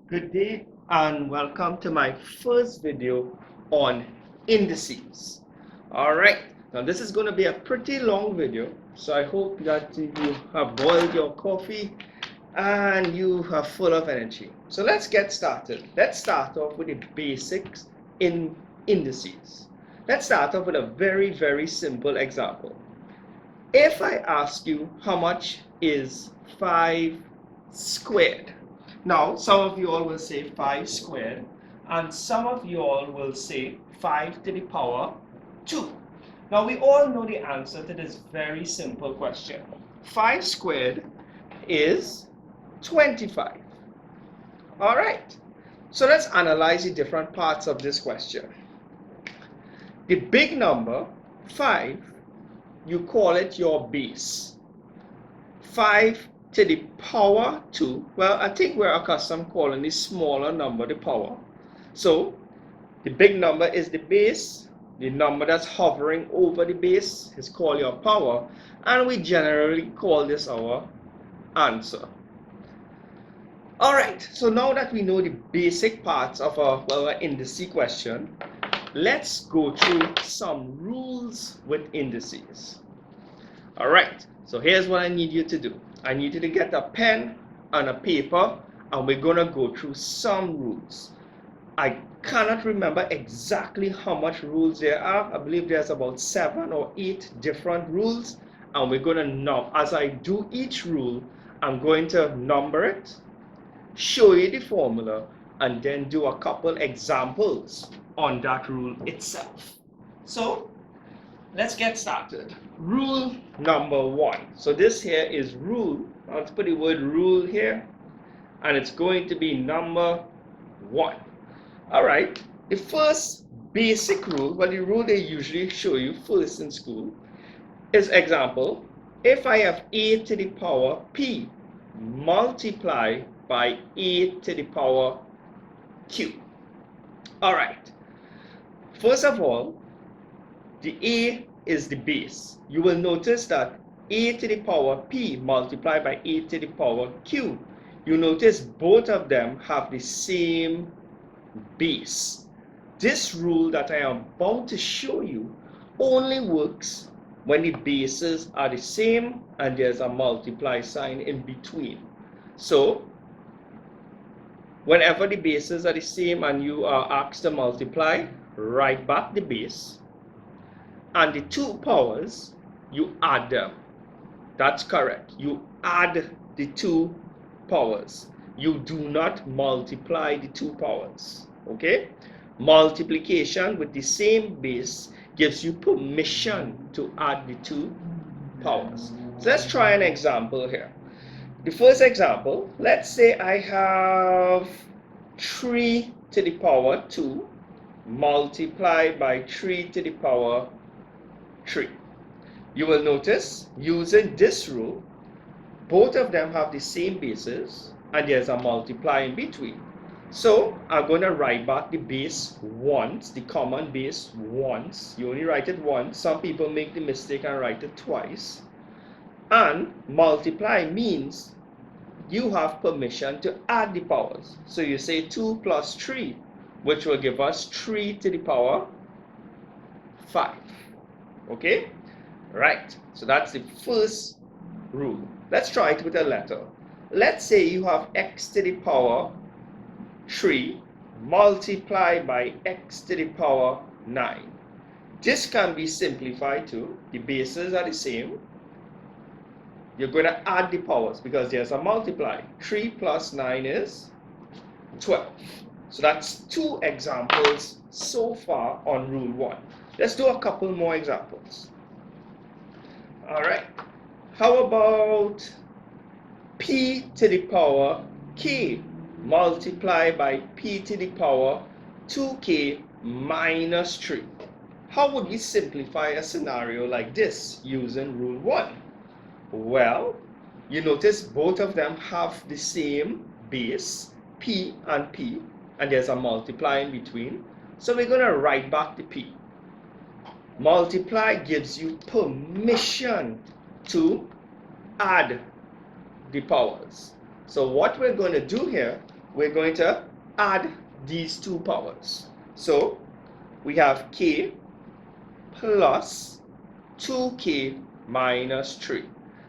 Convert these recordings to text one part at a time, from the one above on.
Good day and welcome to my first video on indices. Alright, now this is going to be a pretty long video, so I hope that you have boiled your coffee and you are full of energy. So let's get started. Let's start off with the basics in indices. Let's start off with a very simple example. If I ask you how much is 5 squared, now, some of you all will say 5 squared, and some of you all will say 5 to the power 2. Now, we all know the answer to this very simple question. 5 squared is 25. All right, so let's analyze the different parts of this question. The big number, 5, you call it your base. 5 to the power 2, well, I think we're accustomed calling the smaller number the power. So the big number is the base, the number that's hovering over the base is called your power, and we generally call this our answer. Alright, so now that we know the basic parts of our indice question, let's go through some rules with indices. Alright, so here's what I need you to do. I need you to get a pen and a paper, and we're going to go through some rules. I cannot remember exactly how much rules there are. I believe there's about 7 or 8 different rules, and we're going to as I do each rule, I'm going to number it, show you the formula, and then do a couple examples on that rule itself. So let's get started. Rule number 1. So this here is rule. Let's put the word rule here, and it's going to be number 1. All right. The first basic rule, well, the rule they usually show you first in school, is example. If I have a to the power p, multiply by a to the power q. All right. First of all, the a is the base. You will notice that a to the power p multiplied by a to the power q. You notice both of them have the same base. This rule that I am about to show you only works when the bases are the same and there's a multiply sign in between. So whenever the bases are the same and you are asked to multiply, write back the base, and the two powers, you add them. That's correct. You add the two powers. You do not multiply the two powers. Okay? Multiplication with the same base gives you permission to add the two powers. So let's try an example here. The first example, let's say I have 3 to the power 2 multiplied by 3 to the power 3. You will notice using this rule, both of them have the same bases and there's a multiply in between. So I'm going to write back the base once, the common base once. You only write it once. Some people make the mistake and write it twice. And multiply means you have permission to add the powers. So you say 2 plus 3, which will give us 3 to the power 5. Okay? Right. So that's the first rule. Let's try it with a letter. Let's say you have x to the power 3 multiplied by x to the power 9. This can be simplified to the bases are the same. You're going to add the powers because there's a multiply. 3 plus 9 is 12. So that's 2 examples so far on rule 1. Let's do a couple more examples. All right. How about p to the power k multiplied by p to the power 2k minus 3? How would we simplify a scenario like this using rule 1? Well, you notice both of them have the same base, p, and there's a multiply in between. So we're going to write back the p. Multiply gives you permission to add the powers. So what we're going to do here, we're going to add these two powers. So we have k plus 2k minus 3.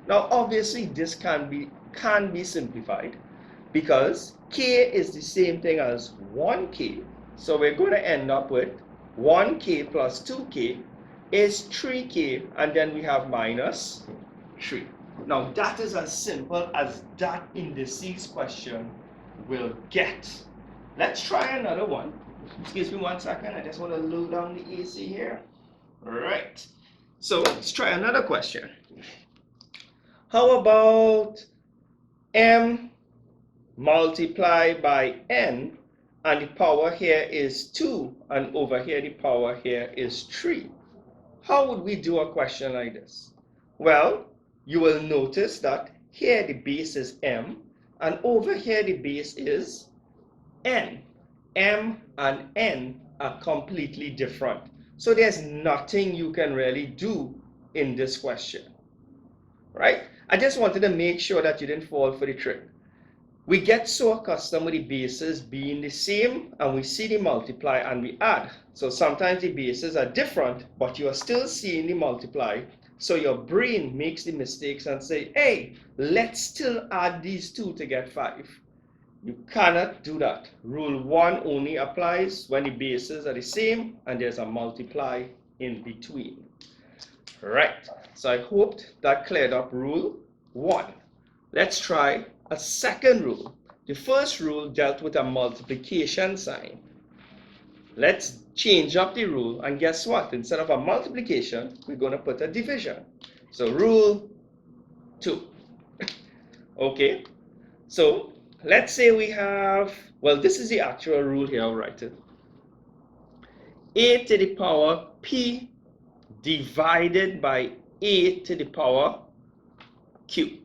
Now obviously this can be simplified because k is the same thing as 1k. So we're going to end up with 1k plus 2k is 3k, and then we have minus 3. Now that is as simple as that indices question will get. Let's try another one. Excuse me 1 second, I just want to load down the AC here. All right, so let's try another question. How about m multiplied by n, and the power here is 2, and over here the power here is 3. How would we do a question like this? Well, you will notice that here the base is m, and over here the base is n. M and n are completely different. So there's nothing you can really do in this question, right? I just wanted to make sure that you didn't fall for the trick. We get so accustomed with the bases being the same, and we see the multiply and we add. So sometimes the bases are different, but you are still seeing the multiply. So your brain makes the mistakes and say, hey, let's still add these two to get 5. You cannot do that. Rule 1 only applies when the bases are the same and there's a multiply in between. Right, so I hoped that cleared up rule 1. Let's try a second rule. The first rule dealt with a multiplication sign. Let's change up the rule, and guess what? Instead of a multiplication, we're going to put a division. So rule 2. Okay, so let's say we have, well, this is the actual rule here, I'll write it. A to the power p divided by a to the power q.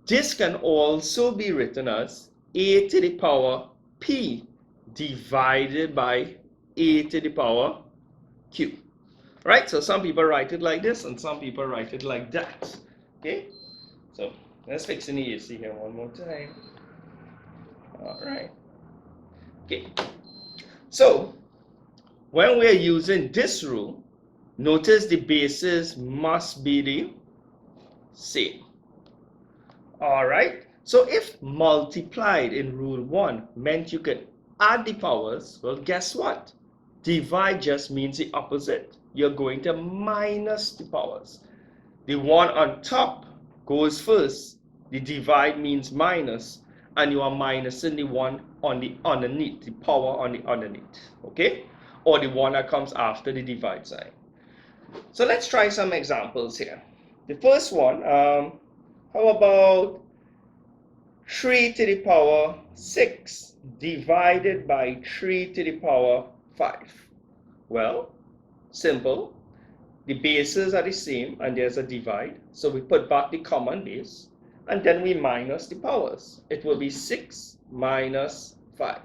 This can also be written as a to the power p divided by a to the power q. Right? So some people write it like this and some people write it like that. Okay? So let's fix the AC here one more time. All right. Okay. So when we're using this rule, notice the bases must be the same. All right. So if multiplied in rule 1 meant you could add the powers, well, guess what? Divide just means the opposite. You're going to minus the powers. The one on top goes first. The divide means minus, and you are minusing the one on the underneath, the power on the underneath, okay? Or the one that comes after the divide sign. So let's try some examples here. The first one, how about 3 to the power 6 divided by 3 to the power 5? Well, simple. The bases are the same and there's a divide. So we put back the common base and then we minus the powers. It will be 6 minus 5,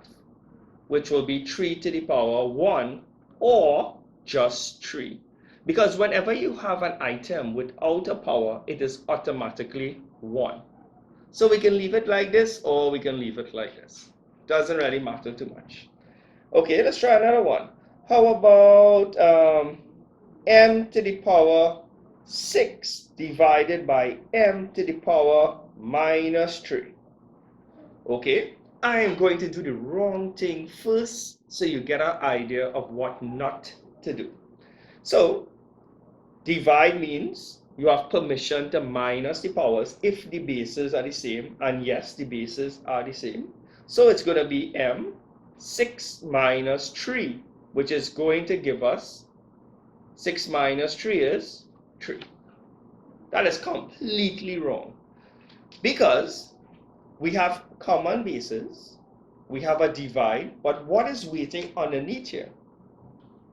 which will be 3 to the power 1 or just 3. Because whenever you have an item without a power, it is automatically 1. So we can leave it like this or we can leave it like this. Doesn't really matter too much. Okay, let's try another one. How about m to the power 6 divided by m to the power minus 3? Okay, I am going to do the wrong thing first so you get an idea of what not to do. So divide means you have permission to minus the powers if the bases are the same, and yes, the bases are the same. So it's going to be m 6 minus 3, which is going to give us 6 minus 3 is 3. That is completely wrong because we have common bases, we have a divide, but what is waiting underneath here?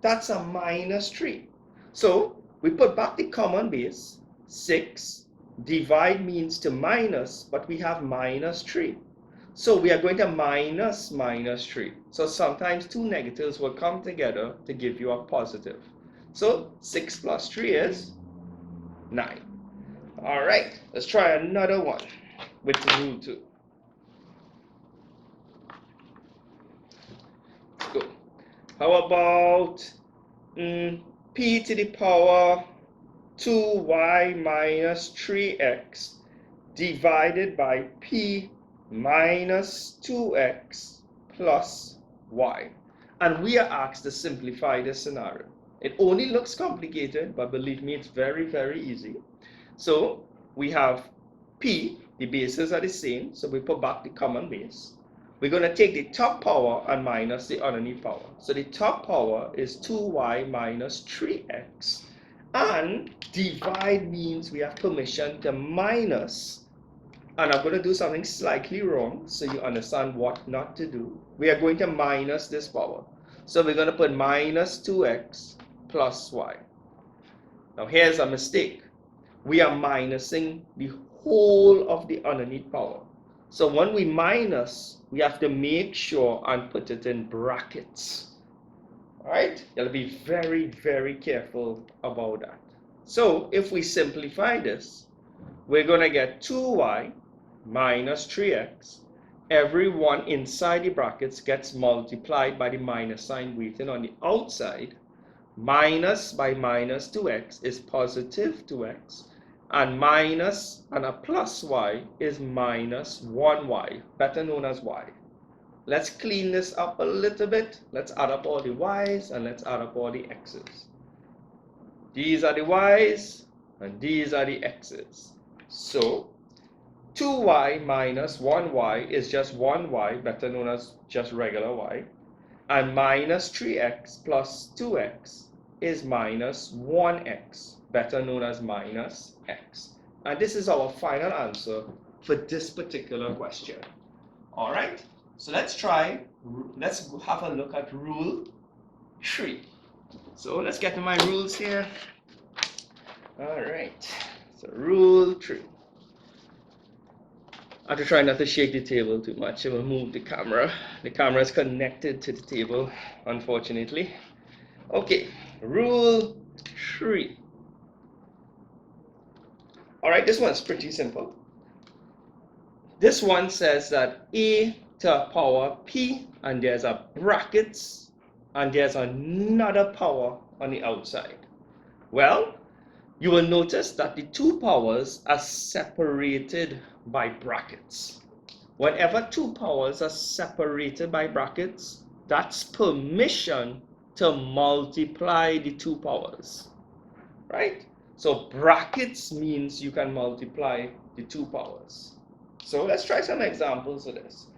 That's a minus 3. So we put back the common base, 6, divide means to minus, but we have minus 3. So we are going to minus minus 3. So sometimes two negatives will come together to give you a positive. So 6 plus 3 is 9. All right, let's try another one with rule 2. How about p to the power 2y minus 3x divided by p minus 2x plus y. And we are asked to simplify this scenario. It only looks complicated, but believe me, it's very, very easy. So we have p, the bases are the same, so we put back the common base. We're going to take the top power and minus the underneath power. So the top power is 2y minus 3x. And divide means we have permission to minus. And I'm going to do something slightly wrong so you understand what not to do. We are going to minus this power. So we're going to put minus 2x plus y. Now here's a mistake. We are minusing the whole of the underneath power. So when we minus, we have to make sure and put it in brackets. All right? You gotta be very, very careful about that. So if we simplify this, we're gonna get 2y minus 3x. Every one inside the brackets gets multiplied by the minus sign waiting on the outside. Minus by minus 2x is positive 2x. And minus and a plus y is minus 1y, better known as y. Let's clean this up a little bit. Let's add up all the y's and let's add up all the x's. These are the y's and these are the x's. So 2y minus 1y is just 1y, better known as just regular y. And minus 3x plus 2x is minus 1x, better known as minus x. And this is our final answer for this particular question. All right, so let's have a look at rule 3. So let's get to my rules here. All right, so rule 3. I have to try not to shake the table too much. It will move the camera. The camera is connected to the table, unfortunately. Okay, rule 3. All right, this one's pretty simple. This one says that a to the power p, and there's a brackets, and there's another power on the outside. Well, you will notice that the two powers are separated by brackets. Whenever two powers are separated by brackets, that's permission to multiply the two powers, right? So brackets means you can multiply the two powers. So let's try some examples of this.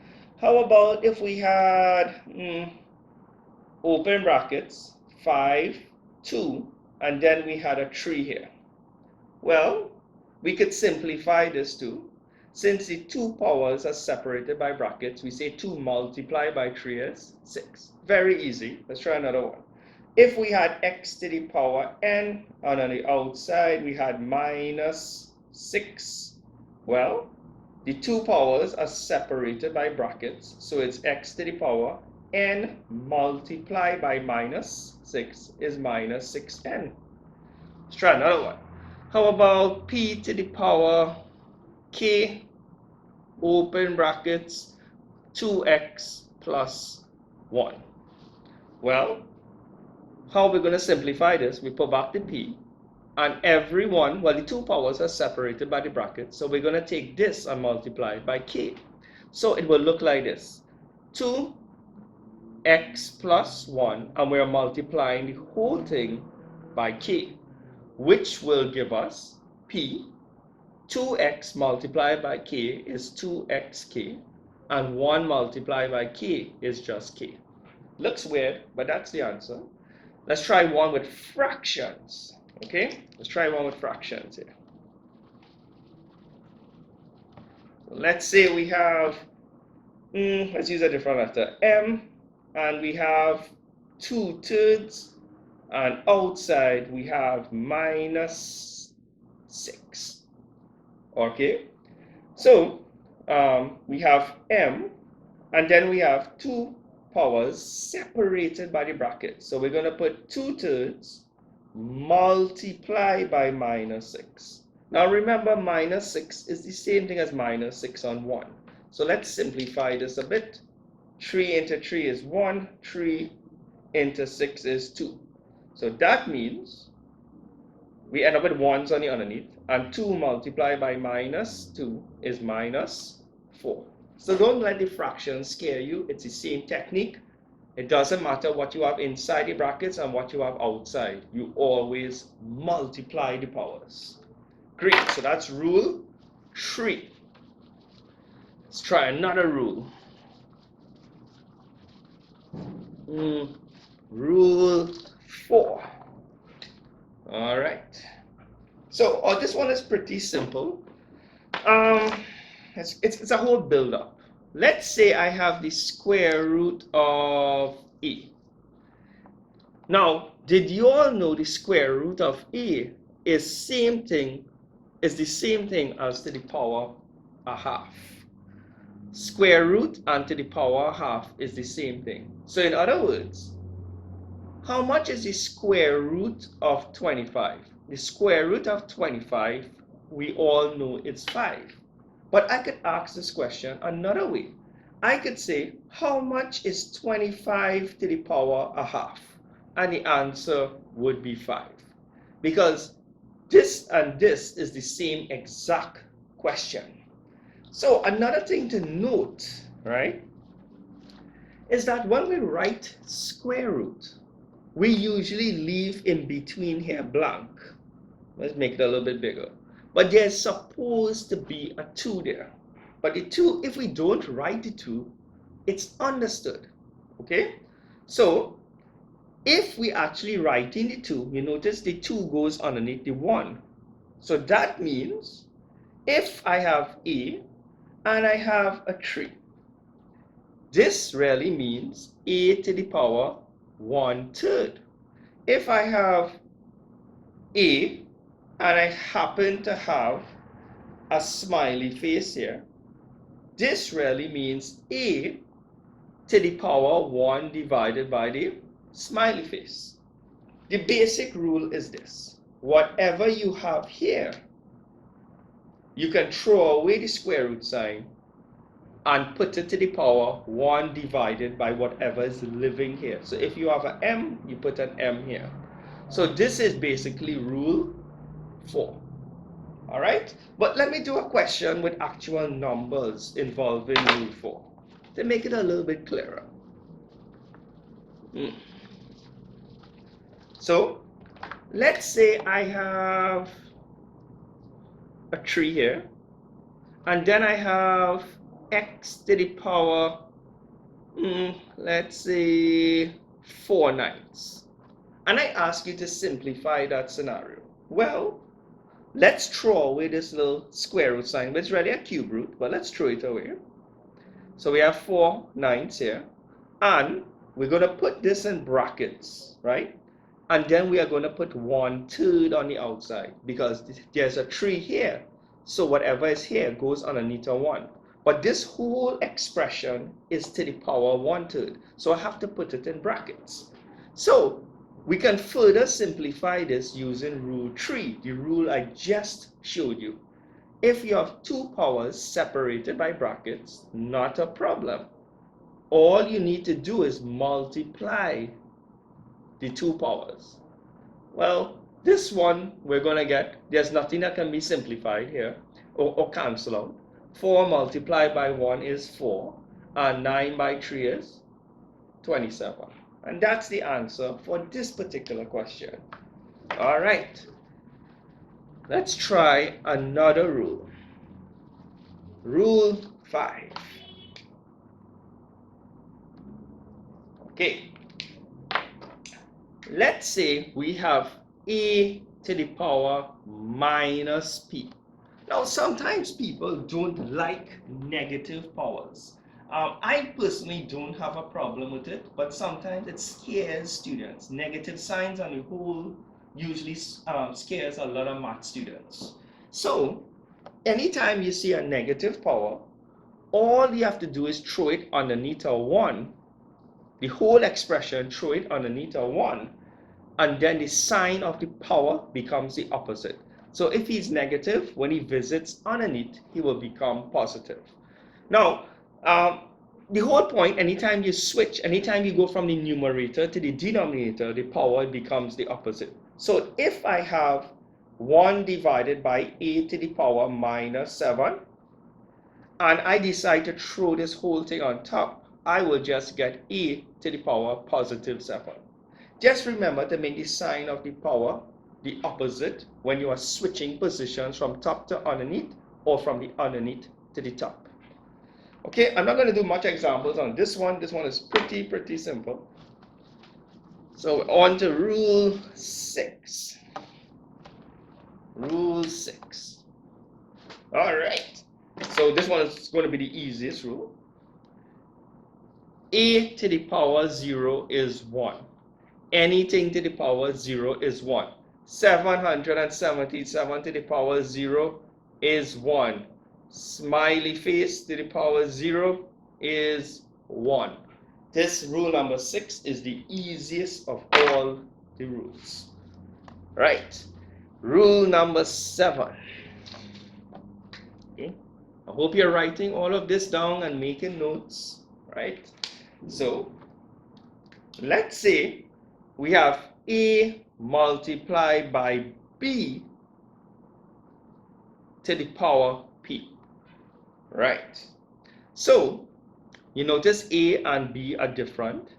How about if we had open brackets 5, 2, and then we had a 3 here. Well, we could simplify this too. Since the two powers are separated by brackets, we say 2 multiplied by 3 is 6. Very easy. Let's try another one. If we had x to the power n, and on the outside we had minus 6, well, the two powers are separated by brackets, so it's x to the power n multiplied by minus 6 is minus 6n. Let's try another one. How about p to the power k, open brackets, 2x plus 1. Well, how are we going to simplify this? We put back the p, and every one, well, the two powers are separated by the brackets, so we're going to take this and multiply it by k. So it will look like this. 2x plus 1, and we're multiplying the whole thing by k, which will give us p. 2x multiplied by k is 2xk, and 1 multiplied by k is just k. Looks weird, but that's the answer. Let's try one with fractions. Okay, let's try one with fractions here. Let's say we have, let's use a different letter, m, and we have 2/3, and outside we have minus 6. Okay, so we have m, and then we have two powers separated by the bracket. So we're going to put 2/3 multiplied by minus 6. Now remember, minus 6 is the same thing as minus 6 on 1. So let's simplify this a bit. 3 into 3 is 1. 3 into 6 is 2. So that means we end up with 1s on the underneath, and 2 multiplied by minus 2 is minus 4. So don't let the fractions scare you. It's the same technique. It doesn't matter what you have inside the brackets and what you have outside. You always multiply the powers. Great, so that's rule 3. Let's try another rule. Rule 4. All right. So this one is pretty simple. It's a whole build-up. Let's say I have the square root of a. Now, did you all know the square root of a is the same thing as to the power a half? Square root and to the power a half is the same thing. So in other words, how much is the square root of 25? The square root of 25, we all know it's 5. But I could ask this question another way. I could say, how much is 25 to the power a half? And the answer would be 5. Because this and this is the same exact question. So another thing to note, right, is that when we write square root, we usually leave in between here blank. Let's make it a little bit bigger. But there's supposed to be a 2 there. But the 2, if we don't write the 2, it's understood. Okay? So, if we actually write in the 2, you notice the 2 goes underneath the 1. So that means, if I have a and I have a 3, this really means a to the power 1/3. If I have a and I happen to have a smiley face here, this really means a to the power 1 divided by the smiley face. The basic rule is this: whatever you have here, you can throw away the square root sign and put it to the power 1 divided by whatever is living here. So if you have an m, you put an m here. So this is basically rule 4. All right? But let me do a question with actual numbers involving rule 4 to make it a little bit clearer. So let's say I have a 3 here, and then I have x to the power, let's say 4 9ths. And I ask you to simplify that scenario. Well, let's throw away this little square root sign, which is really a cube root, but let's throw it away. So we have 4 9ths here, and we're going to put this in brackets, right? And then we are going to put 1/3 on the outside, because there's a 3 here. So whatever is here goes underneath a 1. But this whole expression is to the power 1/3. So I have to put it in brackets. So we can further simplify this using rule 3, the rule I just showed you. If you have 2 powers separated by brackets, not a problem. All you need to do is multiply the 2 powers. Well, this one we're going to get, there's nothing that can be simplified here or cancel out. 4 multiplied by 1 is 4, and 9 by 3 is 27. And that's the answer for this particular question. All right. Let's try another rule. Rule 5. Okay. Let's say we have a to the power minus p. Now, sometimes people don't like negative powers. I personally don't have a problem with it, but sometimes it scares students. Negative signs on the whole usually scares a lot of math students. So, anytime you see a negative power, all you have to do is throw it underneath a 1. The whole expression, throw it underneath a 1, and then the sign of the power becomes the opposite. So if he's negative, when he visits underneath, he will become positive. Now, the whole point, anytime you switch, anytime you go from the numerator to the denominator, the power becomes the opposite. So if I have 1 divided by a to the power minus 7, and I decide to throw this whole thing on top, I will just get a to the power positive 7. Just remember to make the sign of the power the opposite when you are switching positions from top to underneath or from the underneath to the top. Okay, I'm not going to do much examples on this one. This one is pretty simple. So on to rule 6. Rule 6. All right. So this one is going to be the easiest rule. A to the power 0 is 1. Anything to the power 0 is 1. 777 to the power 0 is 1. Smiley face to the power 0 is 1. This rule number 6 is the easiest of all the rules. Right. Rule number 7. Okay. I hope you're writing all of this down and making notes. Right. So let's say we have A multiplied by B to the power P. Right. So you notice A and B are different,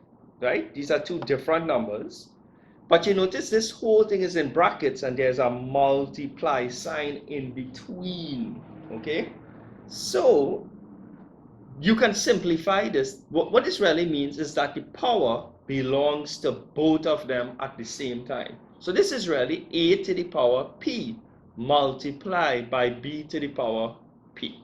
right? These are two different numbers. But you notice this whole thing is in brackets and there's a multiply sign in between, okay? So you can simplify this. What this really means is that the power belongs to both of them at the same time. So this is really A to the power P multiplied by B to the power P.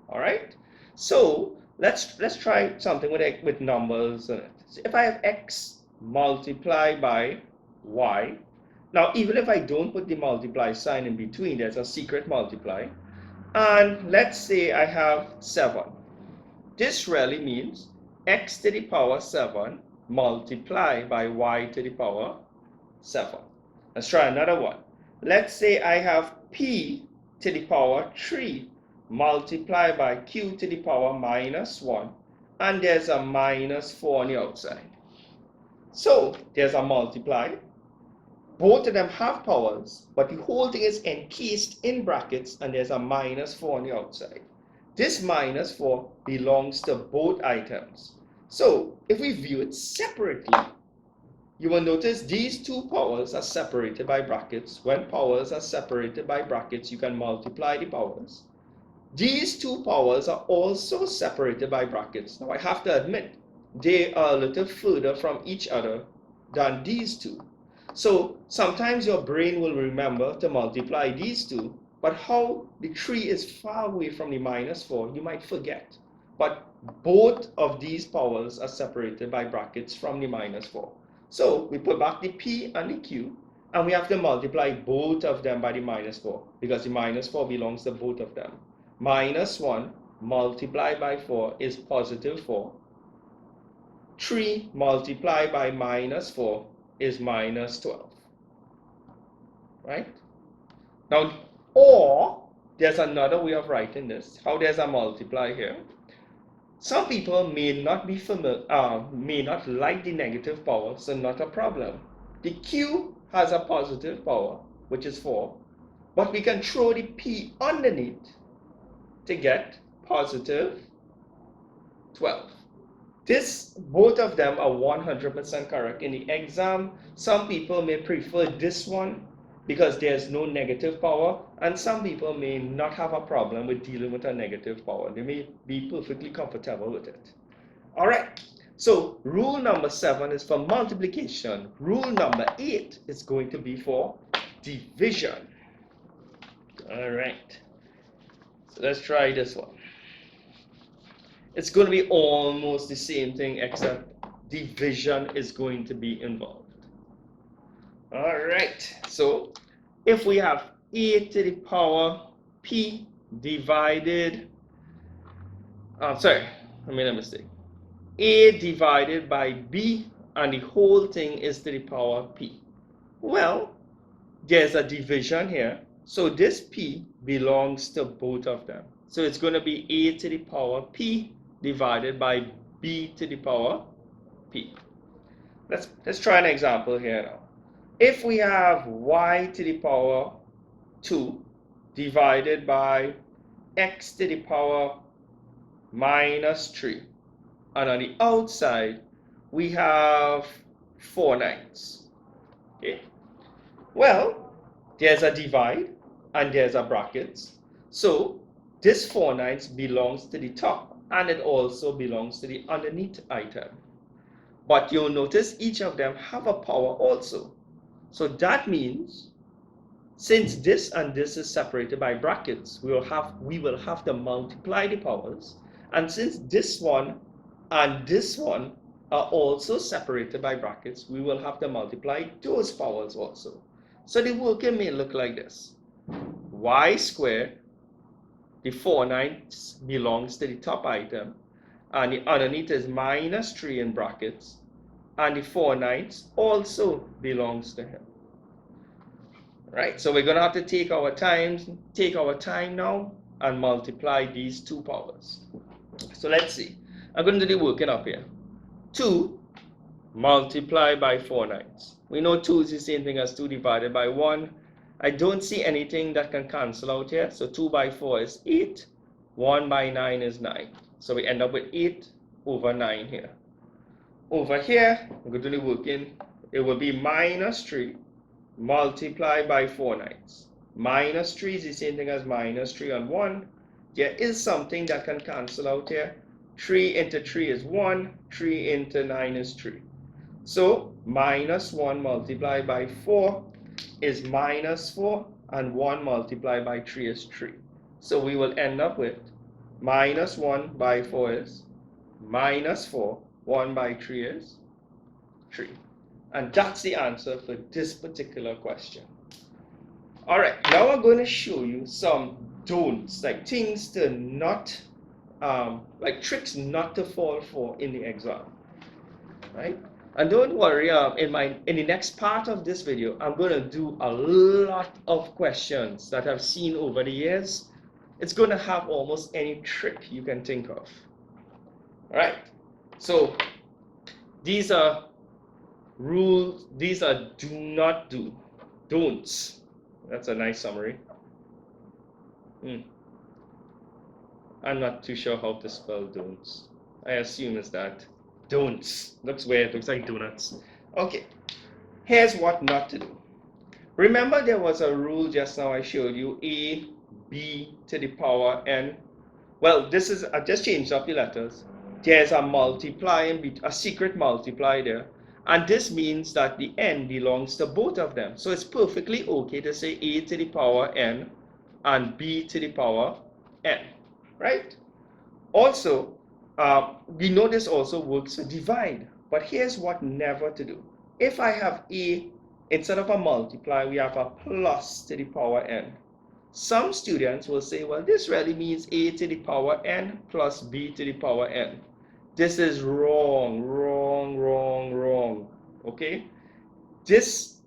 All right? So let's try something with numbers in it. So if I have X multiplied by Y, now even if I don't put the multiply sign in between, there's a secret multiply, and let's say I have 7. This really means X to the power 7 multiplied by Y to the power 7. Let's try another one. Let's say I have P to the power 3 multiplied by Q to the power minus 1, and there's a minus 4 on the outside. So there's a multiply. Both of them have powers, but the whole thing is encased in brackets, and there's a minus 4 on the outside. This minus 4 belongs to both items. So if we view it separately, you will notice these two powers are separated by brackets. When powers are separated by brackets, you can multiply the powers. These two powers are also separated by brackets. Now I have to admit, they are a little further from each other than these two. So sometimes your brain will remember to multiply these two, but how the 3 is far away from the minus 4, you might forget. But both of these powers are separated by brackets from the minus 4. So we put back the P and the Q, and we have to multiply both of them by the minus 4, because the minus 4 belongs to both of them. Minus 1 multiplied by 4 is positive 4. 3 multiplied by minus 4 is minus 12. Right? Now, or there's another way of writing this. How there's a multiply here. Some people may not be familiar, may not like the negative power, so not a problem. The Q has a positive power, which is 4, but we can throw the P underneath to get positive 12. Both of them are 100% correct in the exam. Some people may prefer this one because there's no negative power, and some people may not have a problem with dealing with a negative power. They may be perfectly comfortable with it. All right, so rule number 7 is for multiplication. Rule number 8 is going to be for division. All right, so let's try this one. It's going to be almost the same thing, except division is going to be involved. All right, so if we have A to the power P divided, sorry, I made a mistake. A divided by B, and the whole thing is to the power P. Well, there's a division here, so this P belongs to both of them. So it's going to be A to the power P divided by b to the power p. Let's try an example here now. If we have y to the power 2 divided by x to the power minus 3, and on the outside we have 4/9. Okay. Well, there's a divide and there's a brackets. So this 4/9 belongs to the top and it also belongs to the underneath item. But you'll notice each of them have a power also. So that means since this and this is separated by brackets, we will have to multiply the powers. And since this one and this one are also separated by brackets, we will have to multiply those powers also. So the working may look like this. Y squared, the 4/9 belongs to the top item, and the underneath is minus 3 in brackets, and the 4/9 also belongs to him. Right, so we're going to have to take our time now and multiply these two powers. So let's see. I'm going to do the working up here. 2 multiplied by 4/9. We know 2 is the same thing as 2 divided by 1. I don't see anything that can cancel out here. So 2 by 4 is 8. 1 by 9 is 9. So we end up with 8 over 9 here. Over here, I'm going to do the working. It will be minus 3 multiplied by 4/9. Minus 3 is the same thing as minus 3 on 1. There is something that can cancel out here. 3 into 3 is 1. 3 into 9 is 3. So minus 1 multiplied by 4 is minus 4, and 1 multiplied by 3 is 3. So we will end up with minus 1 by 4 is minus 4. 1 by 3 is 3. And that's the answer for this particular question. All right, now I'm going to show you some don'ts, like things to not, like tricks not to fall for in the exam, right? And don't worry, in the next part of this video, I'm going to do a lot of questions that I've seen over the years. It's going to have almost any trick you can think of. All right, so these are rules, these are do not do, don'ts. That's a nice summary. I'm not too sure how to spell don'ts. I assume it's that. Don'ts. Looks weird, looks like donuts. Okay, here's what not to do. Remember there was a rule just now I showed you, a, b to the power n. Well, this is, I just changed up the letters. There's a multiply, a secret multiply there. And this means that the n belongs to both of them. So it's perfectly okay to say a to the power n and b to the power n, right? Also, we know this also works for divide. But here's what never to do. If I have a, instead of a multiply, we have a plus to the power n. Some students will say, well, this really means a to the power n plus b to the power n. This is wrong, wrong, wrong, wrong. Okay? This,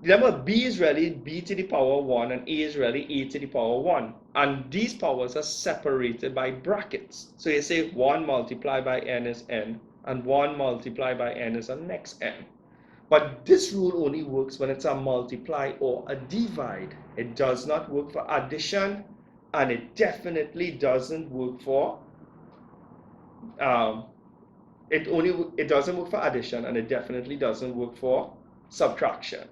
remember, b is really b to the power 1 and a is really a to the power 1. And these powers are separated by brackets. So you say 1 multiplied by n is n, and 1 multiplied by n is the next n. But this rule only works when it's a multiply or a divide. It does not work for addition, and it definitely doesn't work for it doesn't work for addition, and it definitely doesn't work for subtraction.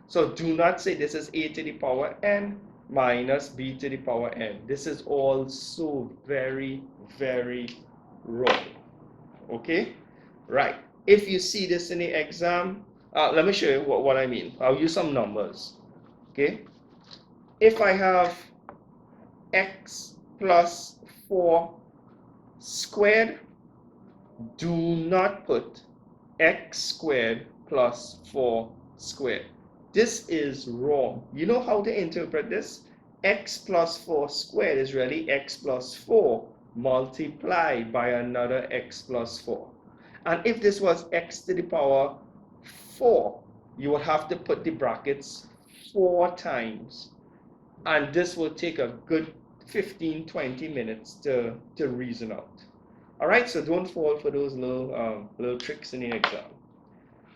So do not say this is a to the power n minus b to the power n. This is also very, very wrong. Okay? Right. If you see this in the exam, let me show you what I mean. I'll use some numbers. Okay? If I have x plus 4 squared, do not put x squared plus 4 squared. This is wrong. You know how to interpret this? X plus 4 squared is really x plus 4 multiplied by another x plus 4. And if this was x to the power 4, you would have to put the brackets 4 times. And this will take a good 15-20 minutes to reason out. All right, so don't fall for those little tricks in the exam.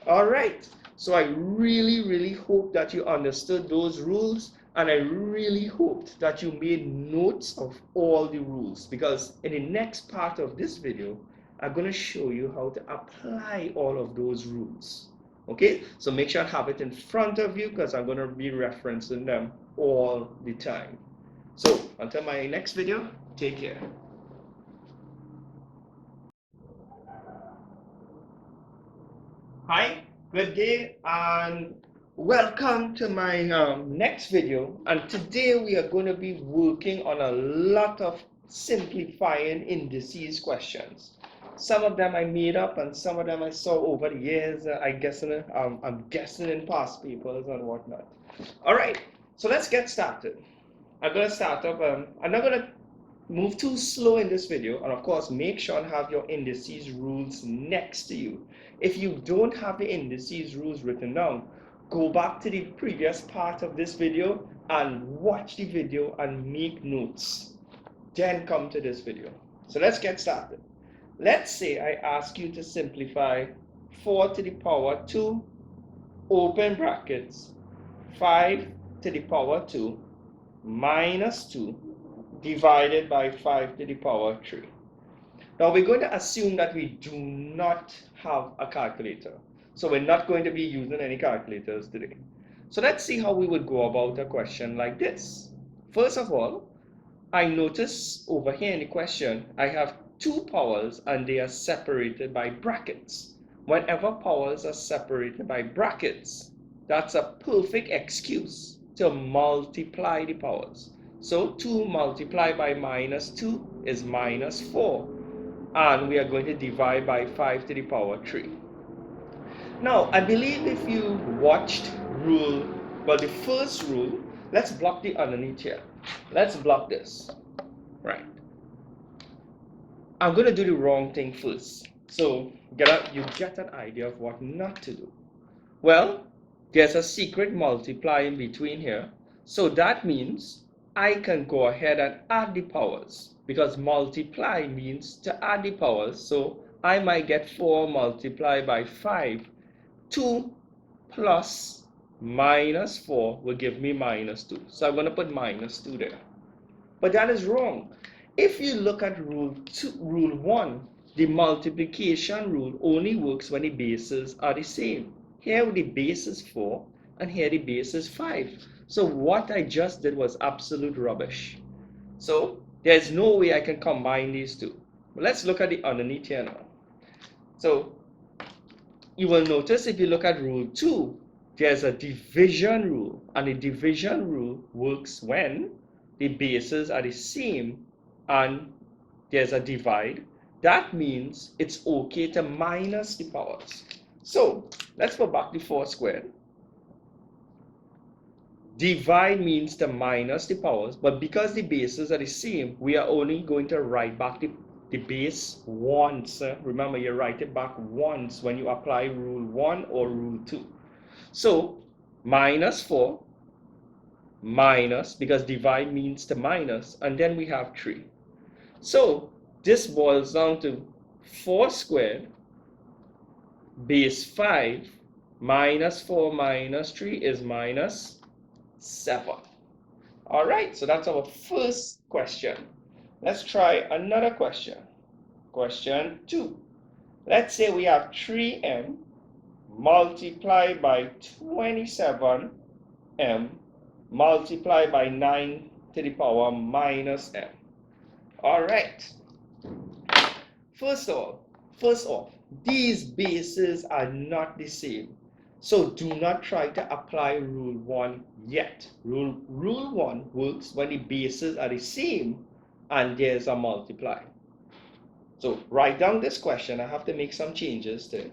All right, so I really hope that you understood those rules, and I really hoped that you made notes of all the rules, because in the next part of this video, I'm going to show you how to apply all of those rules. Okay, so make sure I have it in front of you, because I'm going to be referencing them all the time. So until my next video, take care. Hi, good day, and welcome to my next video. And today we are going to be working on a lot of simplifying indices questions. Some of them I made up, and some of them I saw over the years. I'm guessing in past papers and whatnot. All right, so let's get started. I'm going to start up. I'm not going to move too slow in this video, and of course make sure and have your indices rules next to you. If you don't have the indices rules written down, go back to the previous part of this video and watch the video and make notes, then come to this video. So let's get started. Let's say I ask you to simplify 4 to the power 2 open brackets 5 to the power 2 minus 2 divided by 5 to the power 3. Now we're going to assume that we do not have a calculator. So we're not going to be using any calculators today. So let's see how we would go about a question like this. First of all, I notice over here in the question, I have 2 powers and they are separated by brackets. Whenever powers are separated by brackets, that's a perfect excuse to multiply the powers. So 2 multiplied by minus 2 is minus 4. And we are going to divide by 5 to the power 3. Now, I believe if you watched the first rule, let's block the underneath here. Let's block this. Right. I'm going to do the wrong thing first. So you get an idea of what not to do. Well, there's a secret multiply in between here. So that means I can go ahead and add the powers, because multiply means to add the powers. So I might get 4 multiplied by 5. 2 plus minus 4 will give me minus 2. So I'm going to put minus 2 there. But that is wrong. If you look at rule 1, the multiplication rule only works when the bases are the same. Here the base is 4 and here the base is 5. So what I just did was absolute rubbish. So there's no way I can combine these two. But let's look at the underneath here now. So you will notice if you look at rule 2, there's a division rule. And the division rule works when the bases are the same and there's a divide. That means it's okay to minus the powers. So let's go back to 4 squared. Divide means to minus the powers, but because the bases are the same, we are only going to write back the base once. Remember, you write it back once when you apply rule 1 or rule 2. So minus 4, minus, because divide means to minus, and then we have 3. So this boils down to 4 squared base 5 minus 4 minus 3 is minus 7. All right, so that's our first question. Let's try another question. Question 2. Let's say we have 3m multiplied by 27m multiplied by 9 to the power minus m. All right. First off, these bases are not the same. So do not try to apply rule 1 yet. Rule 1 works when the bases are the same and there's a multiply. So write down this question. I have to make some changes to it.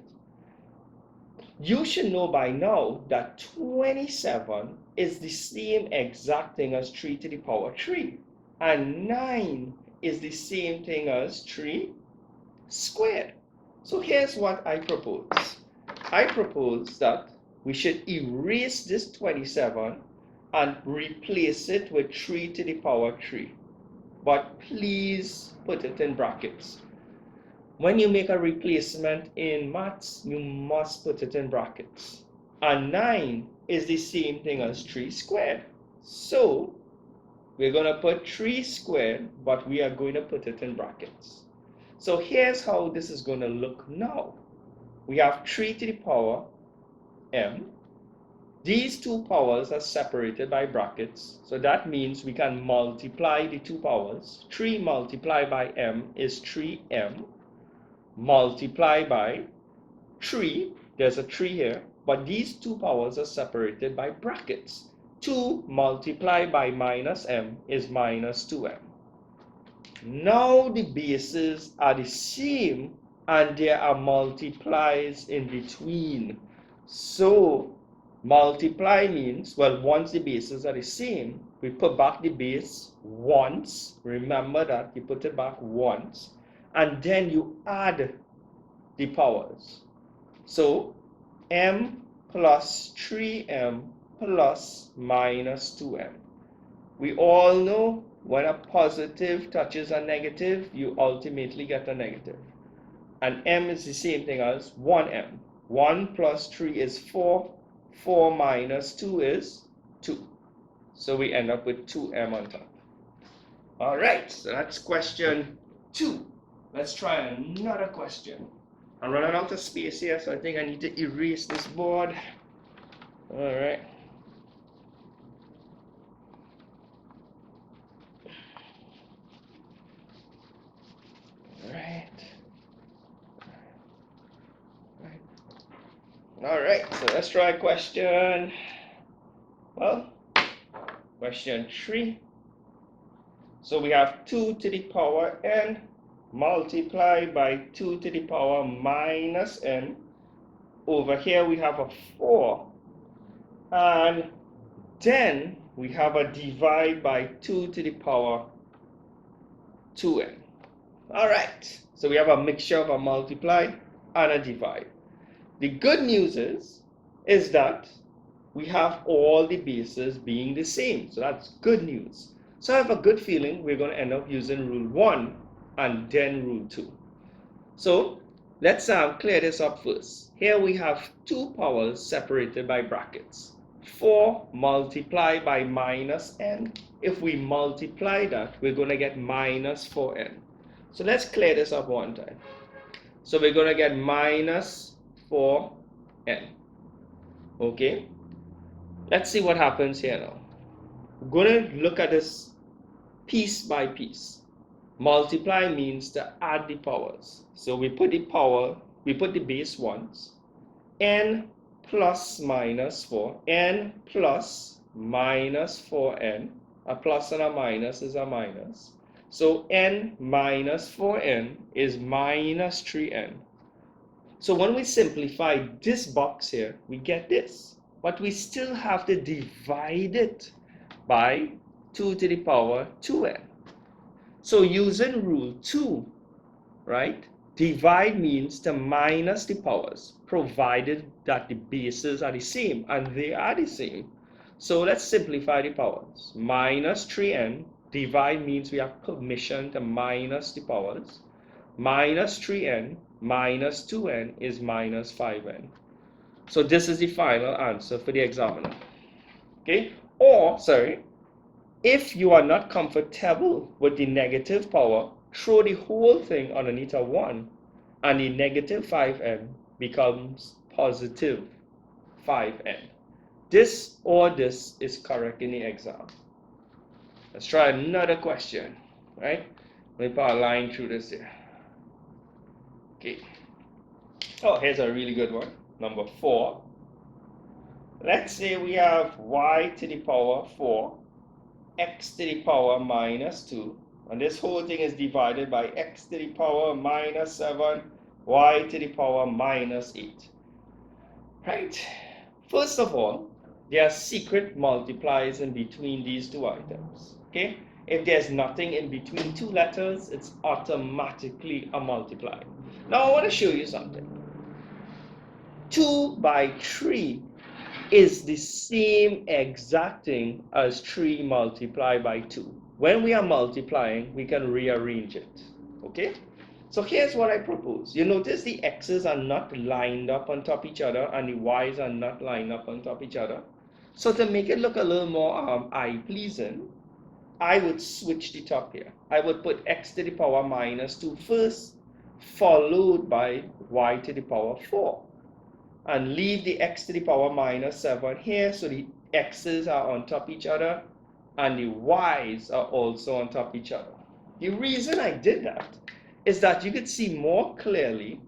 You should know by now that 27 is the same exact thing as 3 to the power 3. And 9 is the same thing as 3 squared. So here's what I propose. I propose that we should erase this 27 and replace it with 3 to the power 3. But please put it in brackets. when you make a replacement in maths, you must put it in brackets. And 9 is the same thing as 3 squared. So we're going to put 3 squared, but we are going to put it in brackets. So here's how this is going to look now. We have 3 to the power m. These two powers are separated by brackets, so that means we can multiply the two powers. 3 multiplied by m is 3m, multiplied by 3, there's a 3 here, but these two powers are separated by brackets. 2 multiplied by minus m is minus 2m. Now the bases are the same and there are multiplies in between. So multiply means, well, once the bases are the same, we put back the base once. Remember that you put it back once, and then you add the powers. So m plus 3m plus minus 2m. We all know when a positive touches a negative, you ultimately get a negative. And m is the same thing as 1m. 1 plus 3 is 4. 4 minus 2 is 2. So we end up with 2m on top. All right, so that's question 2. Let's try another question. I'm running out of space here, so I think I need to erase this board. All right. All right, so let's try question 3. So we have 2 to the power n multiplied by 2 to the power minus n. Over here we have a 4. And then we have a divide by 2 to the power 2n. All right, so we have a mixture of a multiply and a divide. The good news is that we have all the bases being the same. So that's good news. So I have a good feeling we're going to end up using rule 1 and then rule 2. So let's clear this up first. Here we have two powers separated by brackets. 4 multiplied by minus n. If we multiply that, we're going to get minus 4n. So let's clear this up one time. So we're going to get minus 4n. Okay, let's see what happens here now. We're going to look at this piece by piece. Multiply means to add the powers. So we put the base once. N plus minus 4. N plus minus 4n. A plus and a minus is a minus. So n minus 4n is minus 3n. So when we simplify this box here, we get this. But we still have to divide it by 2 to the power 2n. So using rule 2, right? Divide means to minus the powers, provided that the bases are the same, and they are the same. So let's simplify the powers. Minus 3n, divide means we have permission to minus the powers. Minus 3n minus 2n is minus 5n. So this is the final answer for the examiner. Okay? Or, sorry, if you are not comfortable with the negative power, throw the whole thing underneath a 1, and the negative 5n becomes positive 5n. This or this is correct in the exam. Let's try another question, right? Let me put a line through this here. Okay. Oh, here's a really good one. Number 4. Let's say we have y to the power 4, x to the power minus 2, and this whole thing is divided by x to the power minus 7, y to the power minus 8. Right? First of all, there are secret multipliers in between these two items. Okay? If there's nothing in between two letters, it's automatically a multiplier. Now I want to show you something. 2 by 3 is the same exact thing as 3 multiplied by 2. When we are multiplying, we can rearrange it. Okay? So here's what I propose. You notice the x's are not lined up on top of each other and the y's are not lined up on top of each other. So to make it look a little more eye-pleasing, I would switch the top here. I would put x to the power minus 2 first, followed by y to the power 4. And leave the x to the power minus 7 here, so the x's are on top of each other and the y's are also on top of each other. The reason I did that is that you could see more clearly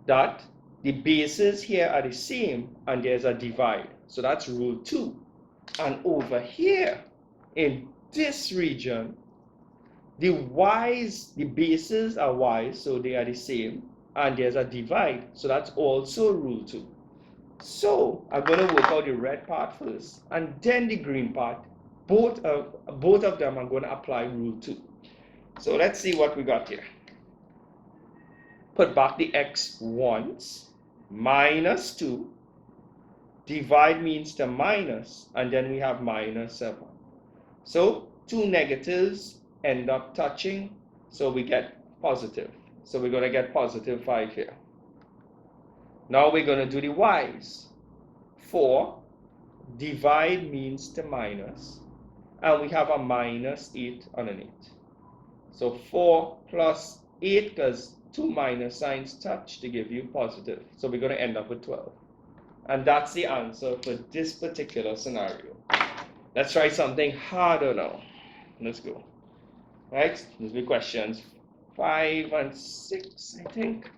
that the bases here are the same and there's a divide. So that's rule 2. And over here in this region, the y's, the bases are y's, so they are the same, and there's a divide, so that's also rule 2. So I'm going to work out the red part first and then the green part. Both of them I'm going to apply rule 2. So let's see what we got here. Put back the x once, minus 2, divide means to minus, and then we have minus 7. So two negatives end up touching, so we get positive. So we're going to get positive 5 here. Now we're going to do the y's. 4, divide means to minus, and we have a minus 8 underneath. So 4 plus 8, because 2 minus signs touch to give you positive. So we're going to end up with 12. And that's the answer for this particular scenario. Let's try something harder now. Let's go. Right? These will be questions 5 and 6, I think.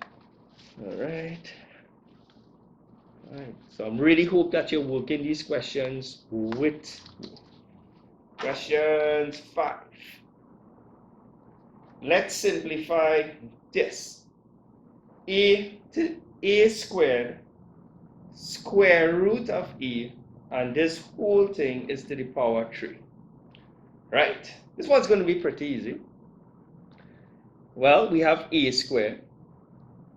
All right. All right. So I'm really hope that you're working these questions with me. Questions 5. Let's simplify this. A squared, square root of a, and this whole thing is to the power 3. Right? This one's going to be pretty easy. Well, we have a squared.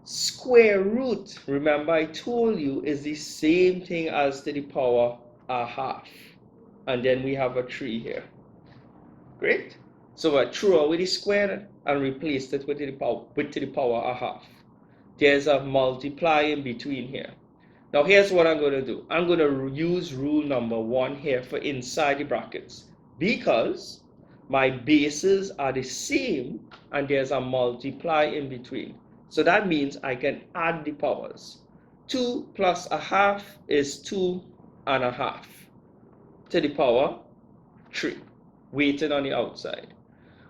Square root, remember I told you, is the same thing as to the power a half. And then we have a 3 here. Great. So I threw away the square and replaced it with the power a half. There's a multiply in between here. Now here's what I'm going to do. I'm going to use rule number 1 here for inside the brackets, because my bases are the same and there's a multiply in between. So that means I can add the powers. 2 plus a half is 2 and a half to the power 3, weighted on the outside.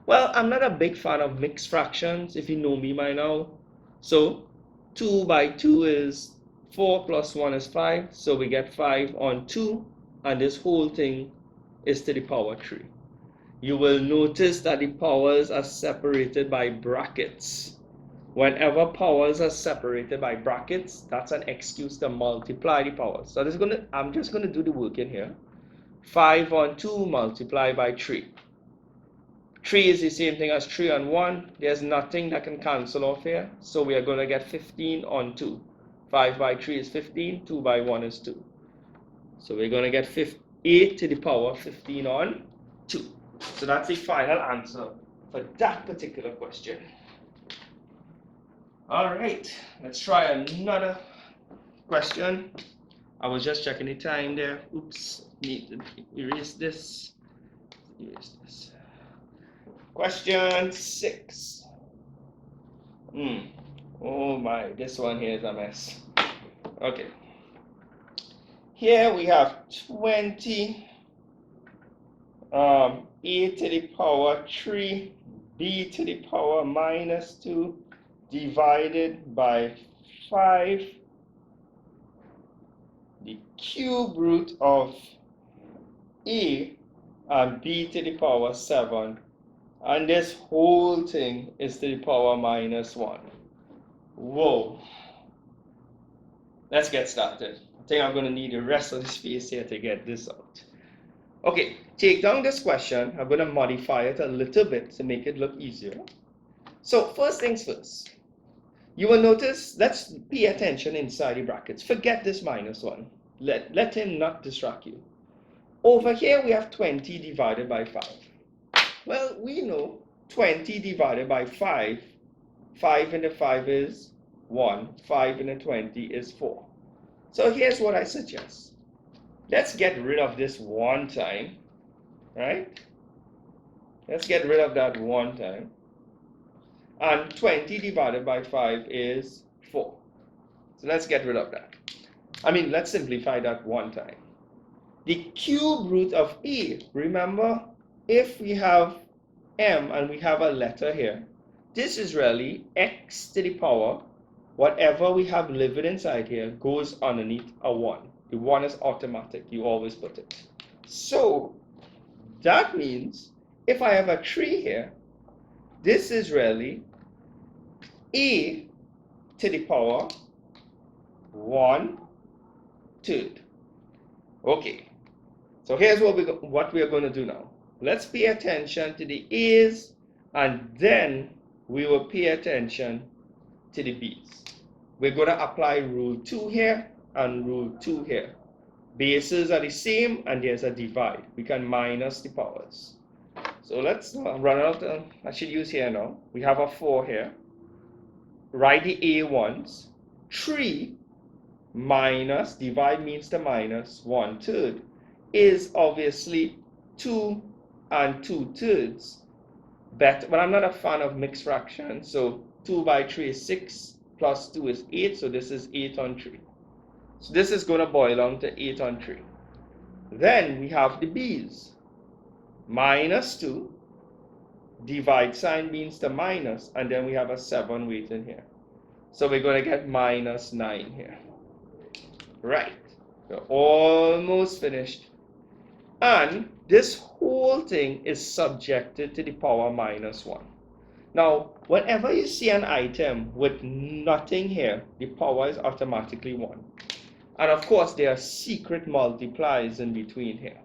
Well, I'm not a big fan of mixed fractions, if you know me by now. So 2 by 2 is 4 plus 1 is 5. So we get 5 on 2, and this whole thing is to the power 3. You will notice that the powers are separated by brackets. Whenever powers are separated by brackets, that's an excuse to multiply the powers. So I'm just going to do the work in here. 5 on 2 multiplied by 3. 3 is the same thing as 3 on 1. There's nothing that can cancel off here. So we are going to get 15 on 2. 5 by 3 is 15. 2 by 1 is 2. So we're going to get 8 to the power 15 on 2. So that's the final answer for that particular question. All right, let's try another question. I was just checking the time there. Oops, need to erase this. Erase this. Question 6. Oh my, this one here is a mess. Okay. Here we have 20 a to the power 3, b to the power minus 2 divided by 5, the cube root of a and b to the power 7, and this whole thing is to the power minus 1. Whoa. Let's get started. I think I'm going to need the rest of the space here to get this out. Okay, take down this question. I'm going to modify it a little bit to make it look easier. So first things first. You will notice, let's pay attention inside the brackets. Forget this minus 1. Let him not distract you. Over here we have 20 divided by 5. Well, we know 20 divided by 5 5 into 5 is 1. 5 into 20 is 4. So here's what I suggest. Let's get rid of this 1 time, right? Let's get rid of that 1 time. And 20 divided by 5 is 4. So let's get rid of that. Let's simplify that 1 time. The cube root of a, remember, if we have m and we have a letter here, this is really x to the power, whatever we have living inside here goes underneath a 1. The 1 is automatic, you always put it. So that means if I have a 3 here, this is really a to the power 1/3. Okay, so here's what we are going to do now. Let's pay attention to the a's, and then we will pay attention to the b's. We're going to apply rule 2 here and rule 2 here. Bases are the same and there's a divide. We can minus the powers. So let's run out. I should use here now. We have a 4 here. Write the a once. 3 minus, divide means to minus 1/3, is obviously 2 and 2/3. But I'm not a fan of mixed fractions, so 2 by 3 is 6, plus 2 is 8, so this is 8/3. So this is going to boil down to 8/3. Then we have the b's. Minus 2, divide sign means to minus, and then we have a 7 waiting here. So we're going to get minus 9 here. Right, we're almost finished. And this whole thing is subjected to the power minus 1. Now, whenever you see an item with nothing here, the power is automatically 1. And of course, there are secret multipliers in between here.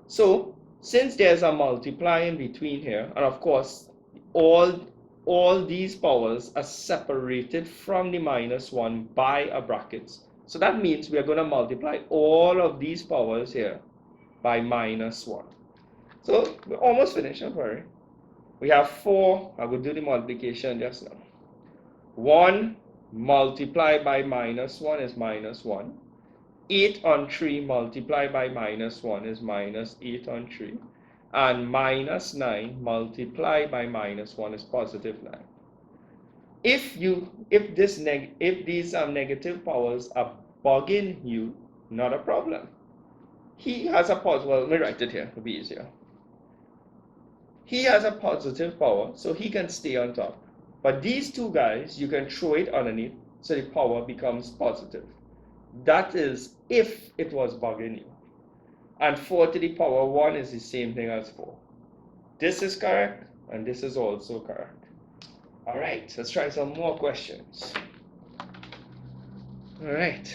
So, since there's a multiply in between here, and of course, all these powers are separated from the minus 1 by a bracket. So that means we are going to multiply all of these powers here by minus 1. So we're almost finished, don't worry. We have 4, I will do the multiplication just now. 1 multiplied by minus 1 is minus 1. 8/3 multiplied by minus 1 is minus 8/3. And minus 9 multiplied by minus 1 is positive 9. If these negative powers are bugging you, not a problem. He has a positive, well, let me write it here, it'll be easier. He has a positive power, so he can stay on top. But these two guys, you can throw it underneath, so the power becomes positive. That is if it was bugging you. And 4 to the power 1 is the same thing as 4. This is correct, and this is also correct. All right, let's try some more questions. All right.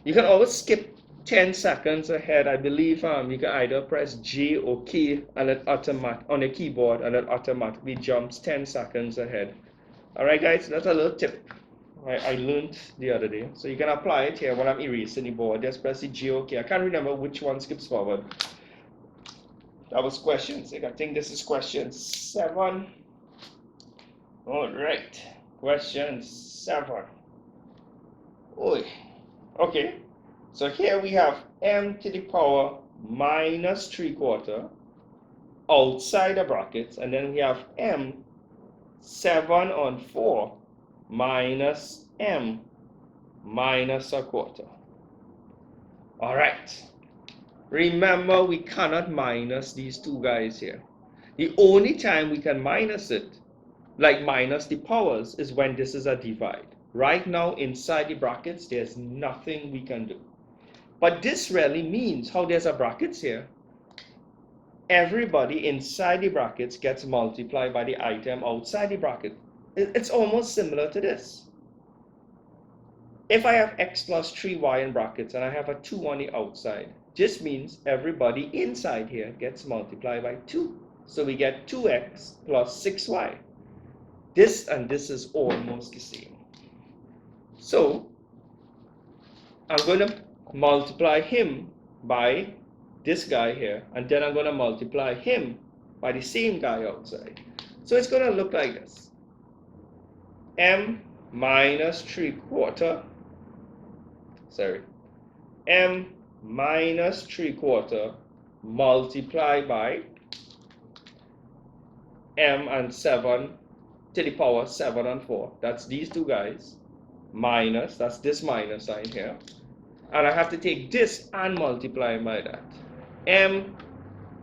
You can always skip 10 seconds ahead. I believe you can either press J or K and it on your keyboard, and it automatically jumps 10 seconds ahead. All right, guys, that's a little tip I learned the other day. So you can apply it here when I'm erasing the board. Just press the J or K. I can't remember which one skips forward. That was question 6. I think this is question 7. All right, question 7. Oy. Okay, so here we have m to the power minus 3/4 outside the brackets, and then we have m 7/4 minus m minus 1/4. All right, remember we cannot minus these two guys here. The only time we can minus it, like minus the powers, is when this is a divide. Right now, inside the brackets, there's nothing we can do. But this really means how there's a brackets here. Everybody inside the brackets gets multiplied by the item outside the bracket. It's almost similar to this. If I have x plus 3y in brackets and I have a 2 on the outside, this means everybody inside here gets multiplied by 2. So we get 2x plus 6y. This and this is almost the same. So I'm going to multiply him by this guy here, and then I'm going to multiply him by the same guy outside. So it's going to look like this. M minus 3/4, M minus 3/4 multiplied by M and 7 to the power 7 and 4. That's these two guys. Minus, that's this minus sign here. And I have to take this and multiply by that. M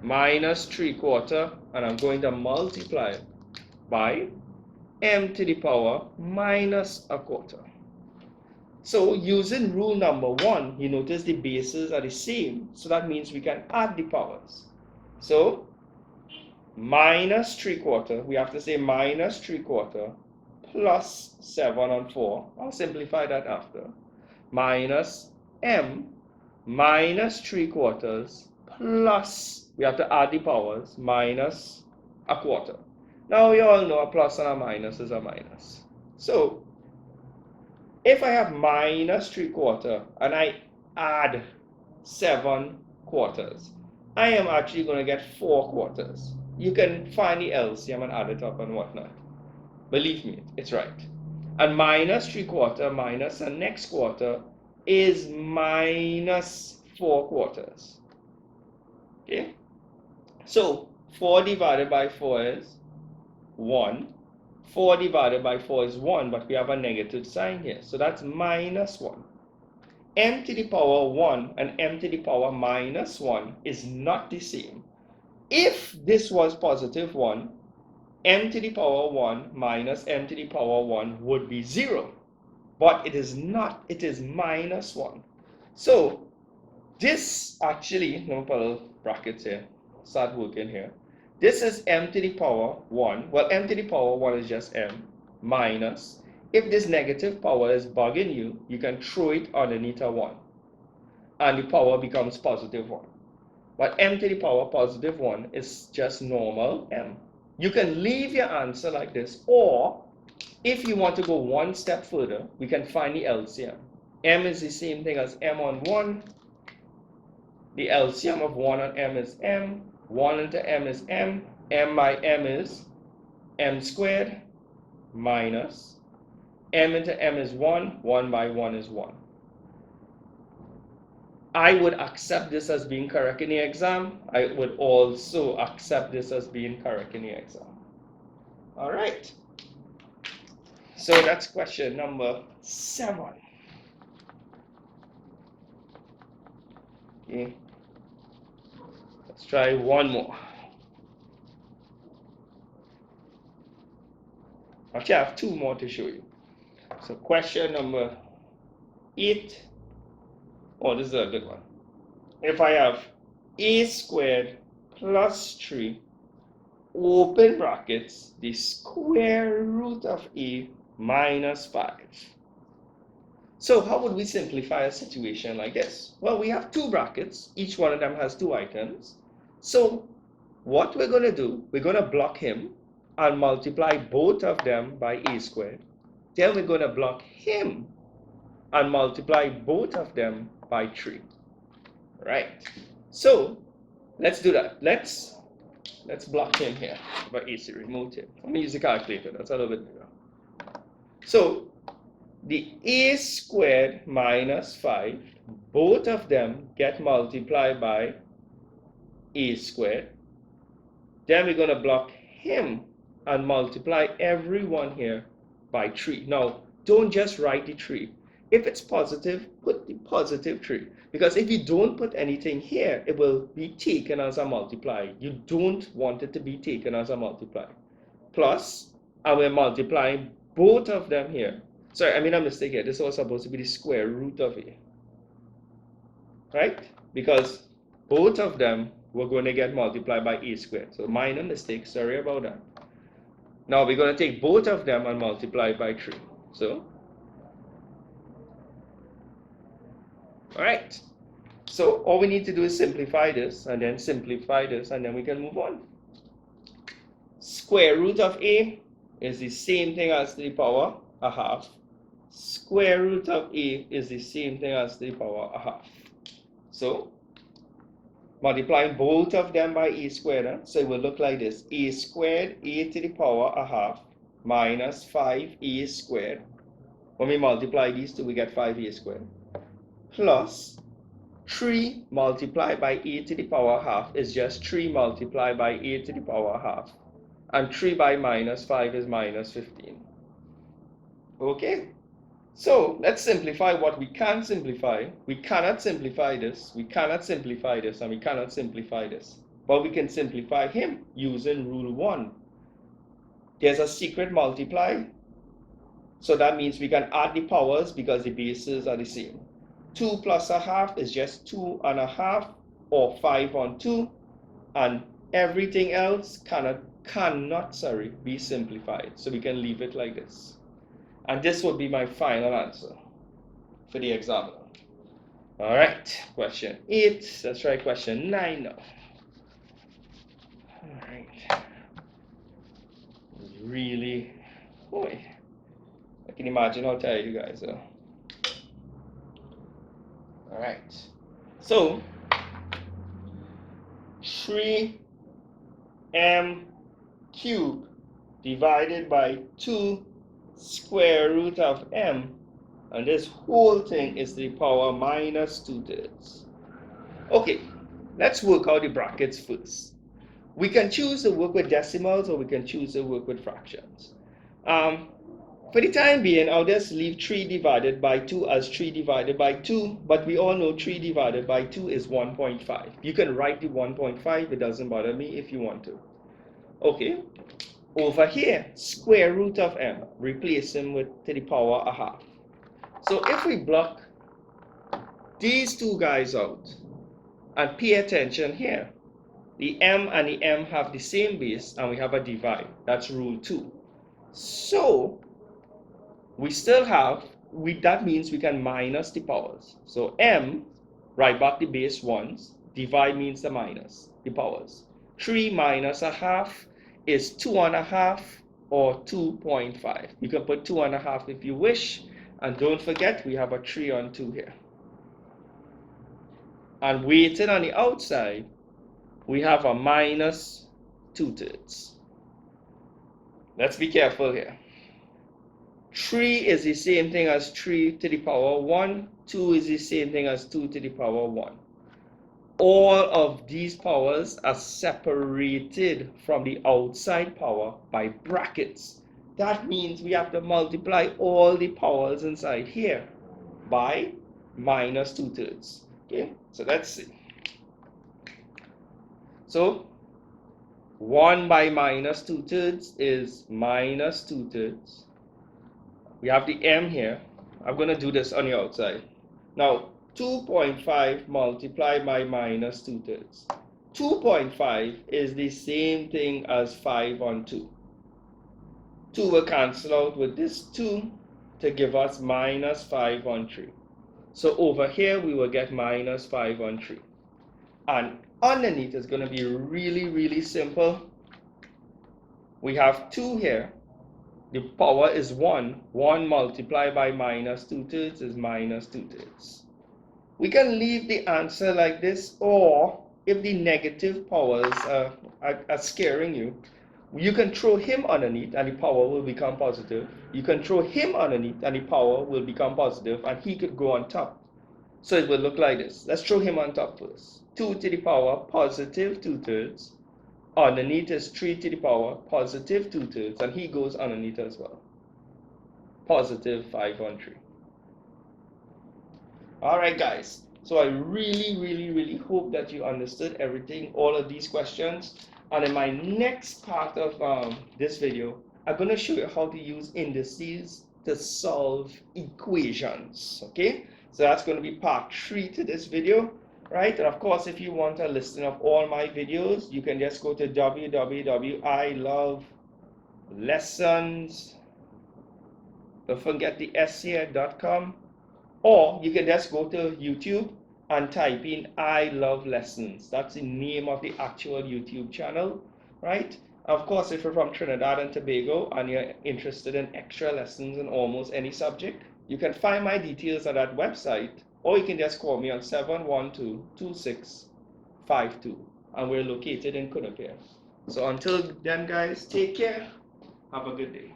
minus 3/4, and I'm going to multiply by M to the power minus 1/4. So using rule number 1, you notice the bases are the same. So that means we can add the powers. So minus 3/4, we have to say minus 3/4 plus 7 and 4. I'll simplify that after. Minus M minus 3/4 plus, we have to add the powers, minus 1/4. Now we all know a plus and a minus is a minus. So if I have minus 3/4 and I add 7/4, I am actually going to get 4/4. You can find the LCM and add it up and whatnot. Believe me, it's right. And minus 3/4 minus the next quarter is minus 4/4. Okay? So 4 divided by 4 is 1. 4 divided by 4 is 1, but we have a negative sign here. So that's minus 1. M to the power 1 and M to the power minus 1 is not the same. If this was positive 1, M to the power 1 minus M to the power 1 would be 0. But it is not, it is minus 1. So this actually, let me put little brackets here, start working here. This is M to the power 1. Well, M to the power 1 is just M minus. If this negative power is bugging you, you can throw it underneath a 1. And the power becomes positive 1. But M to the power positive 1 is just normal M. You can leave your answer like this, or if you want to go one step further, we can find the LCM. M is the same thing as M on 1. The LCM of 1 on M is M. 1 into M is M. M by M is M squared minus M into M is 1. 1 by 1 is 1. I would accept this as being correct in the exam. I would also accept this as being correct in the exam. All right. So that's question number 7. Okay. Let's try one more. Actually, I have 2 more to show you. So question number 8. Oh, this is a good one. If I have a squared plus 3, open brackets, the square root of a minus 5. So how would we simplify a situation like this? Well, we have 2 brackets. Each one of them has 2 items. So what we're going to do, we're going to block him and multiply both of them by a squared. Then we're going to block him and multiply both of them by 3. Right. So let's do that. Let's block him here by AC, remove him. Let me use the calculator. That's a little bit bigger. So the a squared minus 5, both of them get multiplied by a squared. Then we're going to block him and multiply everyone here by 3. Now, don't just write the 3. If it's positive, put the positive 3. Because if you don't put anything here, it will be taken as a multiply. You don't want it to be taken as a multiply. Plus, and we're multiplying both of them here. Sorry, I made a mistake here. This was supposed to be the square root of a. Right? Because both of them were going to get multiplied by a squared. So minor mistake, sorry about that. Now we're going to take both of them and multiply by 3. So, all right. So all we need to do is simplify this, and then simplify this, and then we can move on. Square root of a is the same thing as the power a half. Square root of a is the same thing as the power a half. So multiplying both of them by a squared. So it will look like this: a squared a to the power a half minus 5a squared. When we multiply these two, we get 5a squared plus 3 multiplied by a to the power half is just 3 multiplied by a to the power half. And 3 by minus 5 is minus 15. Okay? So let's simplify what we can simplify. We cannot simplify this, we cannot simplify this, and we cannot simplify this. But we can simplify him using rule 1. There's a secret multiply. So that means we can add the powers because the bases are the same. 2 plus a half is just 2 and a half, or 5 on 2, and everything else cannot be simplified. So we can leave it like this. And this will be my final answer for the examiner. All right, question 8. Let's try question 9 now. All right. Really, boy, I can imagine how tired you guys are. All right, so 3m cubed divided by 2 square root of m, and this whole thing is the power minus 2/3. Okay, let's work out the brackets first. We can choose to work with decimals, or we can choose to work with fractions. For the time being, I'll just leave 3 divided by 2 as 3 divided by 2, but we all know 3 divided by 2 is 1.5. You can write the 1.5, it doesn't bother me if you want to. Okay, over here, square root of m, replace them with to the power a half. So if we block these two guys out and pay attention here, the m and the m have the same base and we have a divide. That's rule 2. So we still have, that means we can minus the powers. So m, write back the base ones, divide means the minus, the powers. 3 minus a half is 2 and a half, or 2.5. You can put 2 and a half if you wish, and don't forget we have a 3 on 2 here. And weighted on the outside, we have a minus 2/3. Let's be careful here. 3 is the same thing as 3 to the power 1. 2 is the same thing as 2 to the power 1. All of these powers are separated from the outside power by brackets. That means we have to multiply all the powers inside here by minus 2/3. Okay, so let's see. So 1 by minus 2/3 is minus 2/3. We have the m here. I'm going to do this on the outside. Now, 2.5 multiplied by minus 2/3. 2.5 is the same thing as 5 on 2. 2 will cancel out with this 2 to give us minus 5 on 3. So over here, we will get minus 5 on 3. And underneath is going to be really, really simple. We have 2 here. The power is 1. 1 multiplied by minus 2/3 is minus 2/3. We can leave the answer like this, or if the negative powers are scaring you, you can throw him underneath and the power will become positive. You can throw him underneath and the power will become positive, and he could go on top. So it will look like this. Let's throw him on top first. 2 to the power positive 2/3. Underneath is 3 to the power positive 2/3, and he goes underneath as well. Positive 5 on 3. Alright guys, so I really hope that you understood everything, all of these questions. And in my next part of this video, I'm going to show you how to use indices to solve equations. Okay, so that's going to be part 3 to this video. Right, and of course, if you want a listing of all my videos, you can just go to www.iLoveLessons. Don't forget the SCA.com, or you can just go to YouTube and type in iLoveLessons. That's the name of the actual YouTube channel, right? Of course, if you're from Trinidad and Tobago and you're interested in extra lessons in almost any subject, you can find my details at that website. Or you can just call me on 712-26-4999. 52, and we're located in Cunupia. So until then, guys, take care. Have a good day.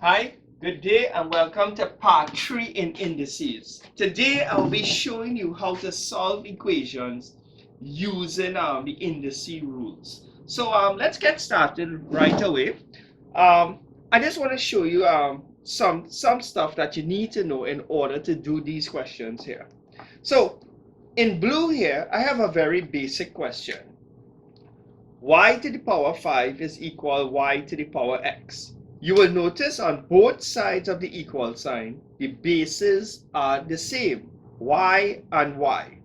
Hi, good day, and welcome to part 3 in indices. Today I'll be showing you how to solve equations using the indice rules. So let's get started right away. I just want to show you some stuff that you need to know in order to do these questions here. So in blue here, I have a very basic question. Y to the power 5 is equal y to the power x. You will notice on both sides of the equal sign, the bases are the same, y and y.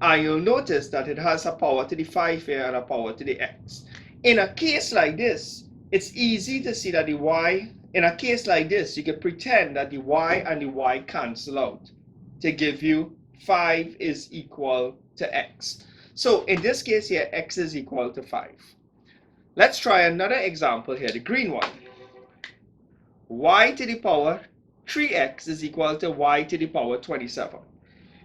And you'll notice that it has a power to the 5 here and a power to the x. In a case like this, it's easy to see that the y, in a case like this, you can pretend that the y and the y cancel out to give you 5 is equal to x. So in this case here, x is equal to 5. Let's try another example here, the green one. Y to the power 3x is equal to y to the power 27.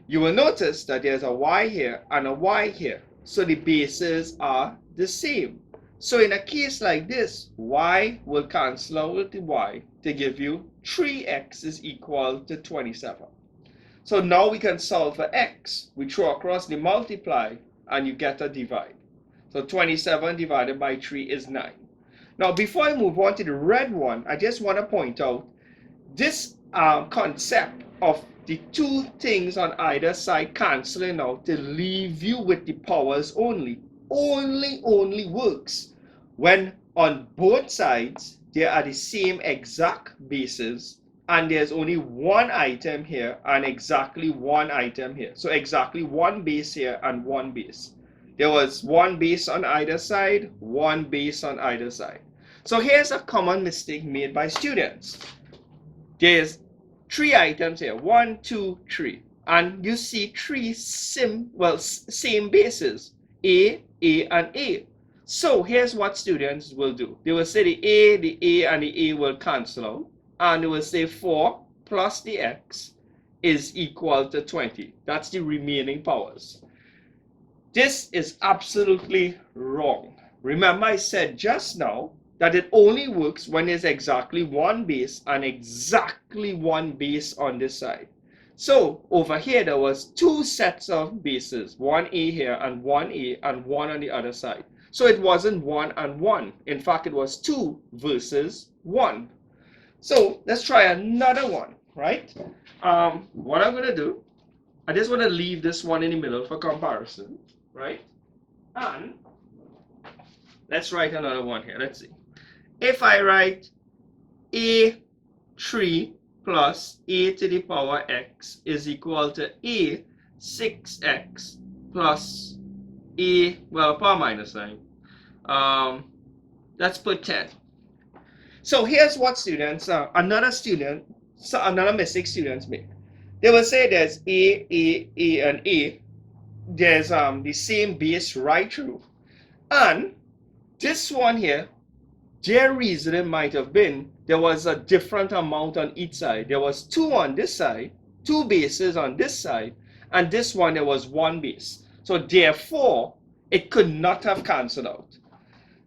You will notice that there's a y here and a y here. So the bases are the same. So in a case like this, y will cancel out with the y to give you 3x is equal to 27. So now we can solve for x. We throw across the multiply and you get a divide. So 27 divided by 3 is 9. Now before I move on to the red one, I just want to point out this concept of the two things on either side canceling out to leave you with the powers only works when on both sides there are the same exact bases and there's only one item here and exactly one item here. So exactly one base here and one base. There was one base on either side, one base on either side. So here's a common mistake made by students. There's 3 items here, 1, 2, 3. And you see 3 same bases, A, and A. So here's what students will do. They will say the A, and the A will cancel out. And they will say 4 plus the X is equal to 20. That's the remaining powers. This is absolutely wrong. Remember I said just now that it only works when there's exactly one base and exactly one base on this side. So over here there was 2 sets of bases, one A here and one A and one on the other side. So it wasn't 1 and 1. In fact, it was 2 versus 1. So let's try another one, right? What I'm going to do, I just want to leave this one in the middle for comparison, right? And let's write another one here. Let's see. If I write A3 plus a to the power x is equal to a 6x plus a, well, power minus 9. Let's put 10. So here's what students, another mistake students make. They will say there's A, and A. There's the same base right through. And this one here, their reasoning might have been there was a different amount on each side. There was 2 on this side, 2 bases on this side, and this one there was 1 base. So therefore, it could not have cancelled out.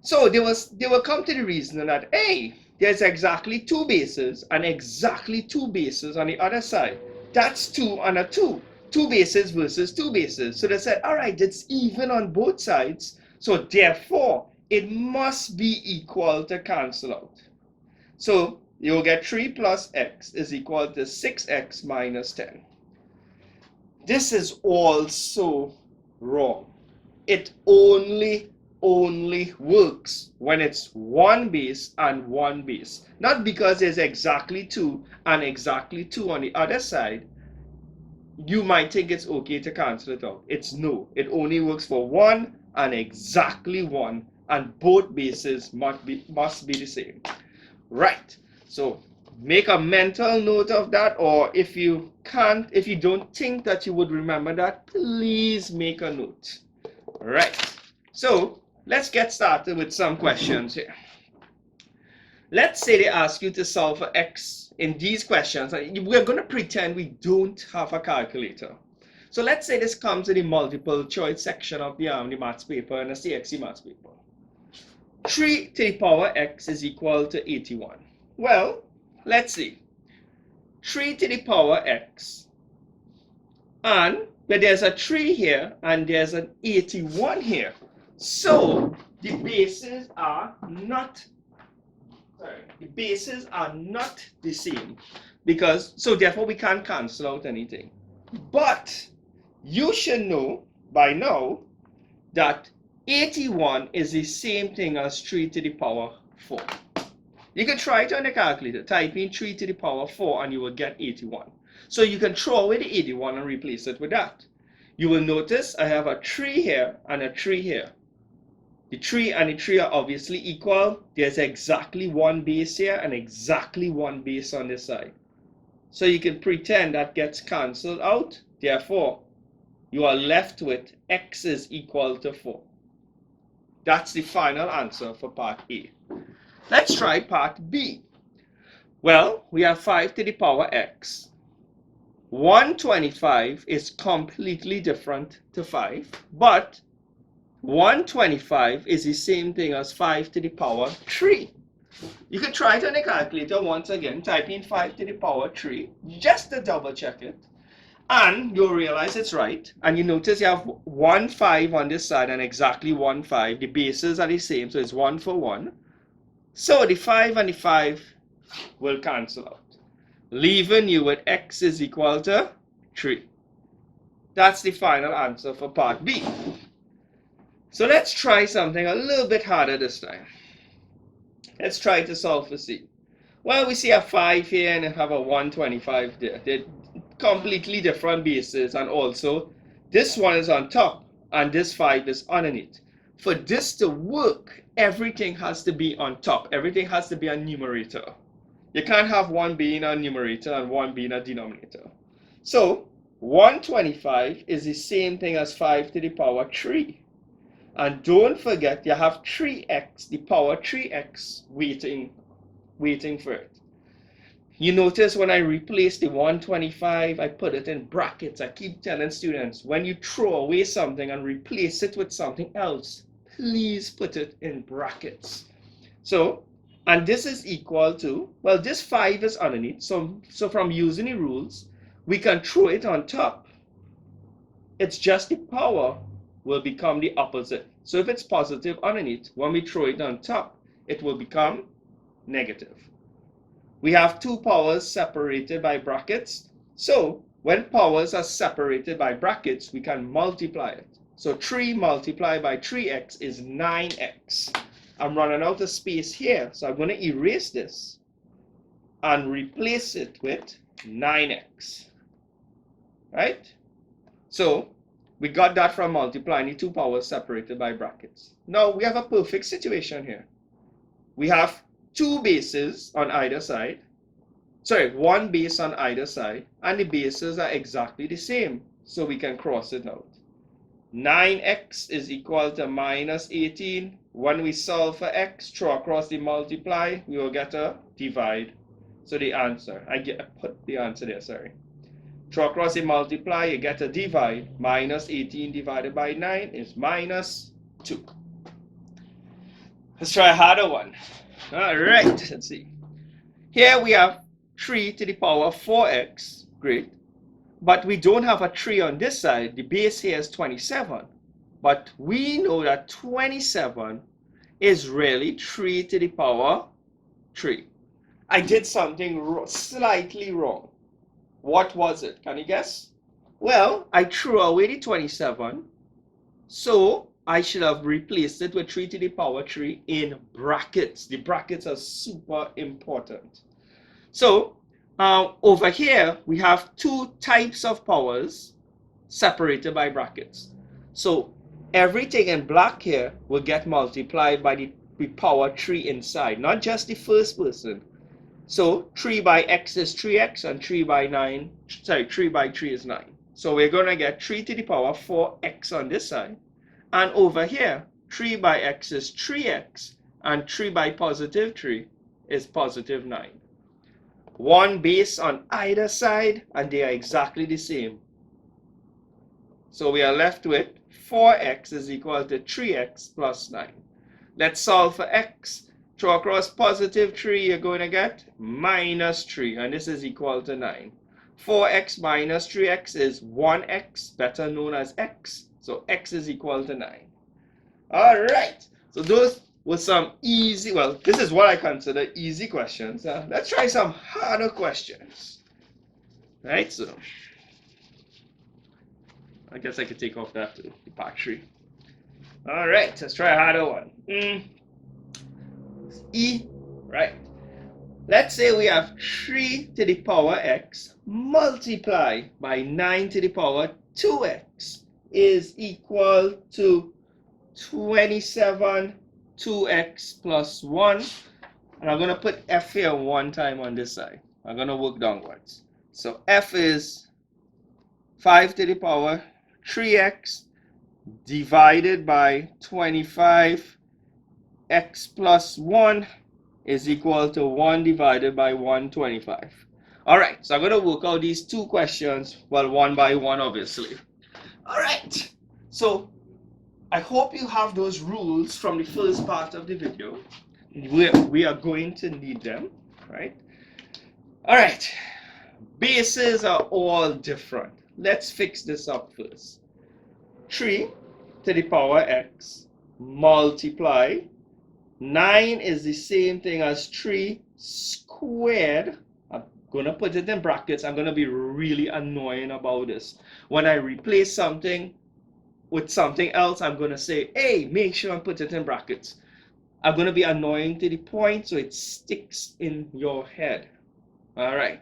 So they will come to the reasoning that, hey, there's exactly 2 bases and exactly 2 bases on the other side. That's 2 and a 2. 2 bases versus 2 bases. So they said, all right, it's even on both sides. So therefore, it must be equal to cancel out. So you'll get 3 plus x is equal to 6x minus 10. This is also wrong. It only works when it's 1 base and 1 base. Not because there's exactly 2 and exactly 2 on the other side. You might think it's okay to cancel it out. It's no. It only works for 1 and exactly 1, and both bases must be the same. Right. So make a mental note of that, or if you don't think that you would remember that, please make a note. Right. So let's get started with some questions here. Let's say they ask you to solve for x in these questions. We're going to pretend we don't have a calculator. So let's say this comes in the multiple choice section of the maths paper and the CXC maths paper. 3 to the power x is equal to 81. Well, let's see. 3 to the power x, and but there's a 3 here and there's an 81 here. So the bases are not the same, because so therefore we can't cancel out anything. But you should know by now that 81 is the same thing as 3 to the power 4. You can try it on the calculator. Type in 3 to the power 4 and you will get 81. So you can throw away the 81 and replace it with that. You will notice I have a 3 here and a 3 here. The 3 and the 3 are obviously equal. There's exactly one base here and exactly one base on this side. So you can pretend that gets cancelled out. Therefore, you are left with x is equal to 4. That's the final answer for part A. Let's try part B. Well, we have 5 to the power x. 125 is completely different to 5, but 125 is the same thing as 5 to the power 3. You can try it on the calculator once again. Type in 5 to the power 3 just to double check it. And you'll realize it's right. And you notice you have 1 5 on this side and exactly 1 5. The bases are the same, so it's 1 for 1. So the 5 and the 5 will cancel out, leaving you with x is equal to 3. That's the final answer for part B. So let's try something a little bit harder this time. Let's try to solve for C. Well, we see a 5 here and have a 125 there. They're completely different bases, and also this one is on top and this 5 is underneath. For this to work, everything has to be on top. Everything has to be a numerator. You can't have one being a numerator and one being a denominator. So 125 is the same thing as 5 to the power 3. And don't forget, you have 3x, the power 3x waiting for it. You notice when I replace the 125, I put it in brackets. I keep telling students, when you throw away something and replace it with something else, please put it in brackets. So, and this is equal to, well, this 5 is underneath. So from using the rules, we can throw it on top. It's just the power will become the opposite. So if it's positive underneath, when we throw it on top, it will become negative. We have two powers separated by brackets. So when powers are separated by brackets, we can multiply it. So 3 multiplied by 3x is 9x. I'm running out of space here, so I'm going to erase this and replace it with 9x. Right? So we got that from multiplying the two powers separated by brackets. Now we have a perfect situation here. We have two bases on either side. Sorry, one base on either side, and the bases are exactly the same. So we can cross it out. 9x is equal to minus 18. When we solve for x, throw across the multiply, we will get a divide. So the answer, I put the answer there, sorry. Throw across the multiply, you get a divide. Minus 18 divided by 9 is minus 2. Let's try a harder one. All right, let's see. Here we have 3 to the power 4x. Great. But we don't have a 3 on this side. The base here is 27. But we know that 27 is really 3 to the power 3. I did something slightly wrong. What was it? Can you guess? Well, I threw away the 27. So I should have replaced it with 3 to the power 3 in brackets. The brackets are super important. So over here, we have two types of powers separated by brackets. So everything in black here will get multiplied by the power 3 inside, not just the first person. So 3 by x is 3x and 3 by 3 is 9. So we're going to get 3 to the power 4x on this side. And over here, 3 by x is 3x and 3 by positive 3 is positive 9. One base on either side and they are exactly the same. So we are left with 4x is equal to 3x plus 9. Let's solve for x. Throw across positive 3, you're going to get minus 3, and this is equal to 9. 4x minus 3x is 1x, better known as x. So x is equal to 9. All right. So those were some easy, well, this is what I consider easy questions. Let's try some harder questions. Right, so I guess I could take off that too, the battery. All right, let's try a harder one. E, right? Let's say we have 3 to the power x multiplied by 9 to the power 2x is equal to 27 2x plus 1. And I'm going to put f here one time on this side. I'm going to work downwards. So f is 5 to the power 3x divided by 25 x plus 1 is equal to 1 divided by 125. Alright, so I'm going to work out these two questions, well, one by one, obviously. Alright, so I hope you have those rules from the first part of the video. We are going to need them, right? Alright, bases are all different. Let's fix this up first. 3 to the power x multiply 9 is the same thing as 3 squared. I'm going to put it in brackets. I'm going to be really annoying about this. When I replace something with something else, I'm going to say, hey, make sure I put it in brackets. I'm going to be annoying to the point so it sticks in your head. All right.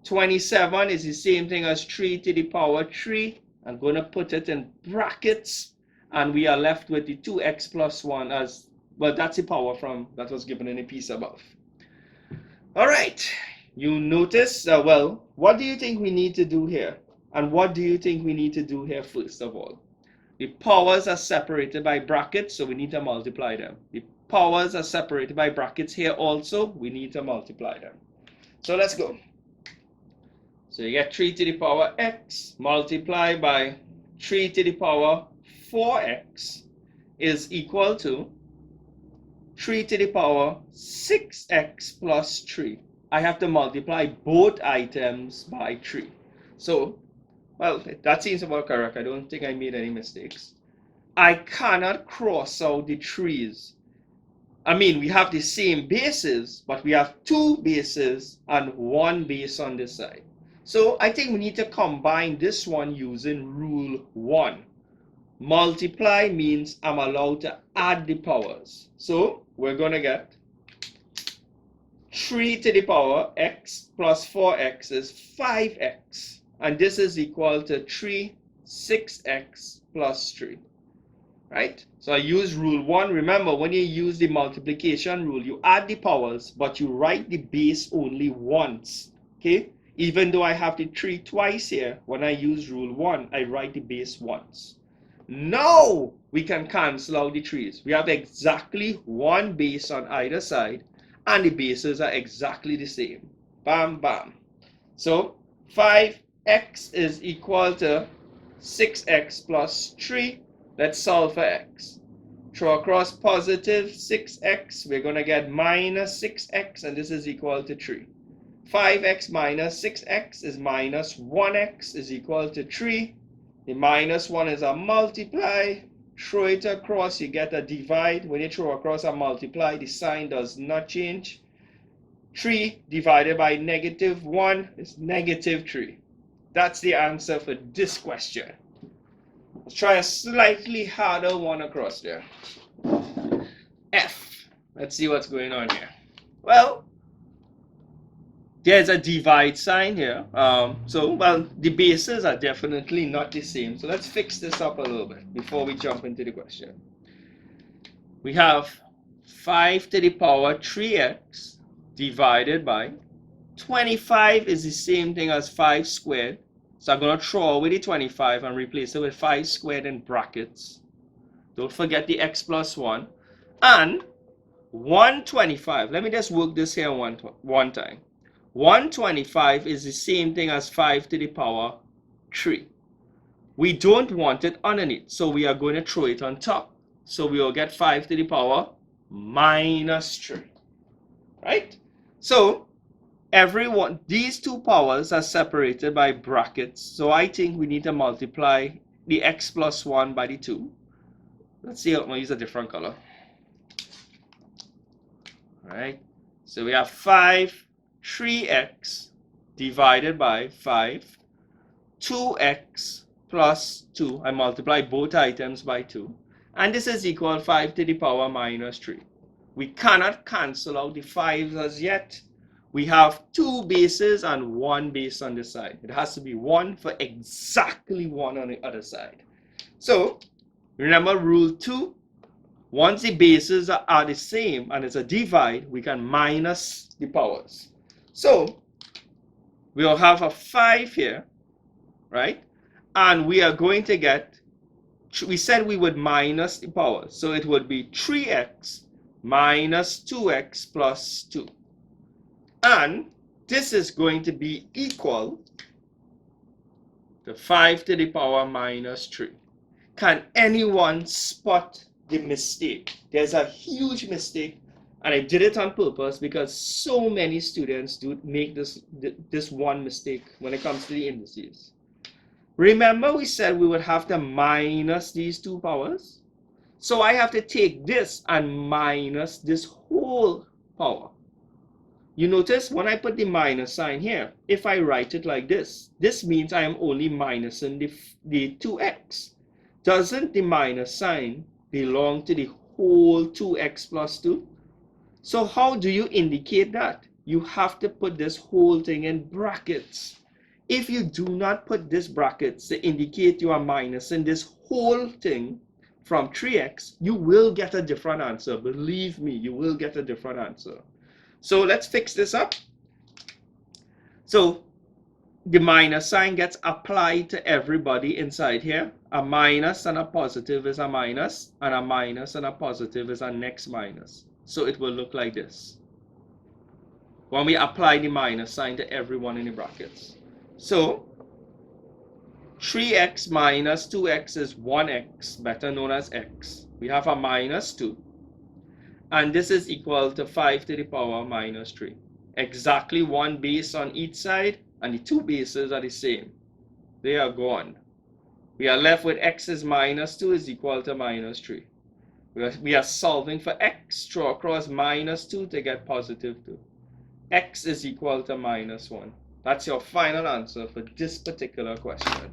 27 is the same thing as 3 to the power 3. I'm going to put it in brackets. And we are left with the 2x plus 1 as, well, that's the power from that was given in a piece above. All right. You notice, well, what do you think we need to do here? And what do you think we need to do here first of all? The powers are separated by brackets, so we need to multiply them. The powers are separated by brackets here also. We need to multiply them. So let's go. So you get 3 to the power x multiplied by 3 to the power 4x is equal to 3 to the power 6x plus 3. I have to multiply both items by 3. So, well, that seems about correct. I don't think I made any mistakes. I cannot cross out the 3's. I mean, we have the same bases, but we have 2 bases and 1 base on this side. So I think we need to combine this one using rule 1. Multiply means I'm allowed to add the powers. So we're going to get 3 to the power x plus 4x is 5x. And this is equal to 6x plus 3. Right? So I use rule 1. Remember, when you use the multiplication rule, you add the powers, but you write the base only once. Okay? Even though I have the 3 twice here, when I use rule 1, I write the base once. Now we can cancel out the 3's. We have exactly 1 base on either side, and the bases are exactly the same. Bam, bam. So 5x is equal to 6x plus 3. Let's solve for x. Throw across positive 6x. We're going to get minus 6x, and this is equal to 3. 5x minus 6x is minus 1x is equal to 3. The minus 1 is a multiply. Throw it across, you get a divide. When you throw across a multiply, the sign does not change. 3 divided by negative 1 is negative 3. That's the answer for this question. Let's try a slightly harder one across there. F. Let's see what's going on here. Well, there's a divide sign here. Well, the bases are definitely not the same. So let's fix this up a little bit before we jump into the question. We have 5 to the power 3x divided by 25 is the same thing as 5 squared. So I'm going to throw away the 25 and replace it with 5 squared in brackets. Don't forget the x plus 1. And 125. Let me just work this here one time. 125 is the same thing as 5 to the power 3. We don't want it underneath, so we are going to throw it on top. So we will get 5 to the power minus 3, right? So these two powers are separated by brackets. So I think we need to multiply the x plus 1 by the 2. Let's see, I'm going to use a different color. All right, so we have 3x divided by 5, 2x plus 2. I multiply both items by 2. And this is equal 5 to the power minus 3. We cannot cancel out the 5s as yet. We have 2 bases and 1 base on the side. It has to be 1 for exactly 1 on the other side. So remember rule 2. Once the bases are the same and it's a divide, we can minus the powers. So we'll have a 5 here, right? And we are going to get, we said we would minus the powers. So it would be 3x minus 2x plus 2. And this is going to be equal to 5 to the power minus 3. Can anyone spot the mistake? There's a huge mistake, and I did it on purpose because so many students do make this one mistake when it comes to the indices. Remember we said we would have to minus these two powers? So I have to take this and minus this whole power. You notice when I put the minus sign here, if I write it like this, this means I am only minusing the 2x. Doesn't the minus sign belong to the whole 2x plus 2? So how do you indicate that? You have to put this whole thing in brackets. If you do not put this brackets to indicate you are minusing this whole thing from 3x, you will get a different answer. Believe me, you will get a different answer. So let's fix this up. So the minus sign gets applied to everybody inside here. A minus and a positive is a minus, and a minus and a positive is a next minus. So it will look like this when we apply the minus sign to everyone in the brackets. So 3x minus 2x is 1x, better known as x. We have a minus 2. And this is equal to 5 to the power minus 3. Exactly 1 base on each side, and the 2 bases are the same. They are gone. We are left with x is minus 2 is equal to minus 3. We are solving for x. Draw across minus 2 to get positive 2. X is equal to minus 1. That's your final answer for this particular question.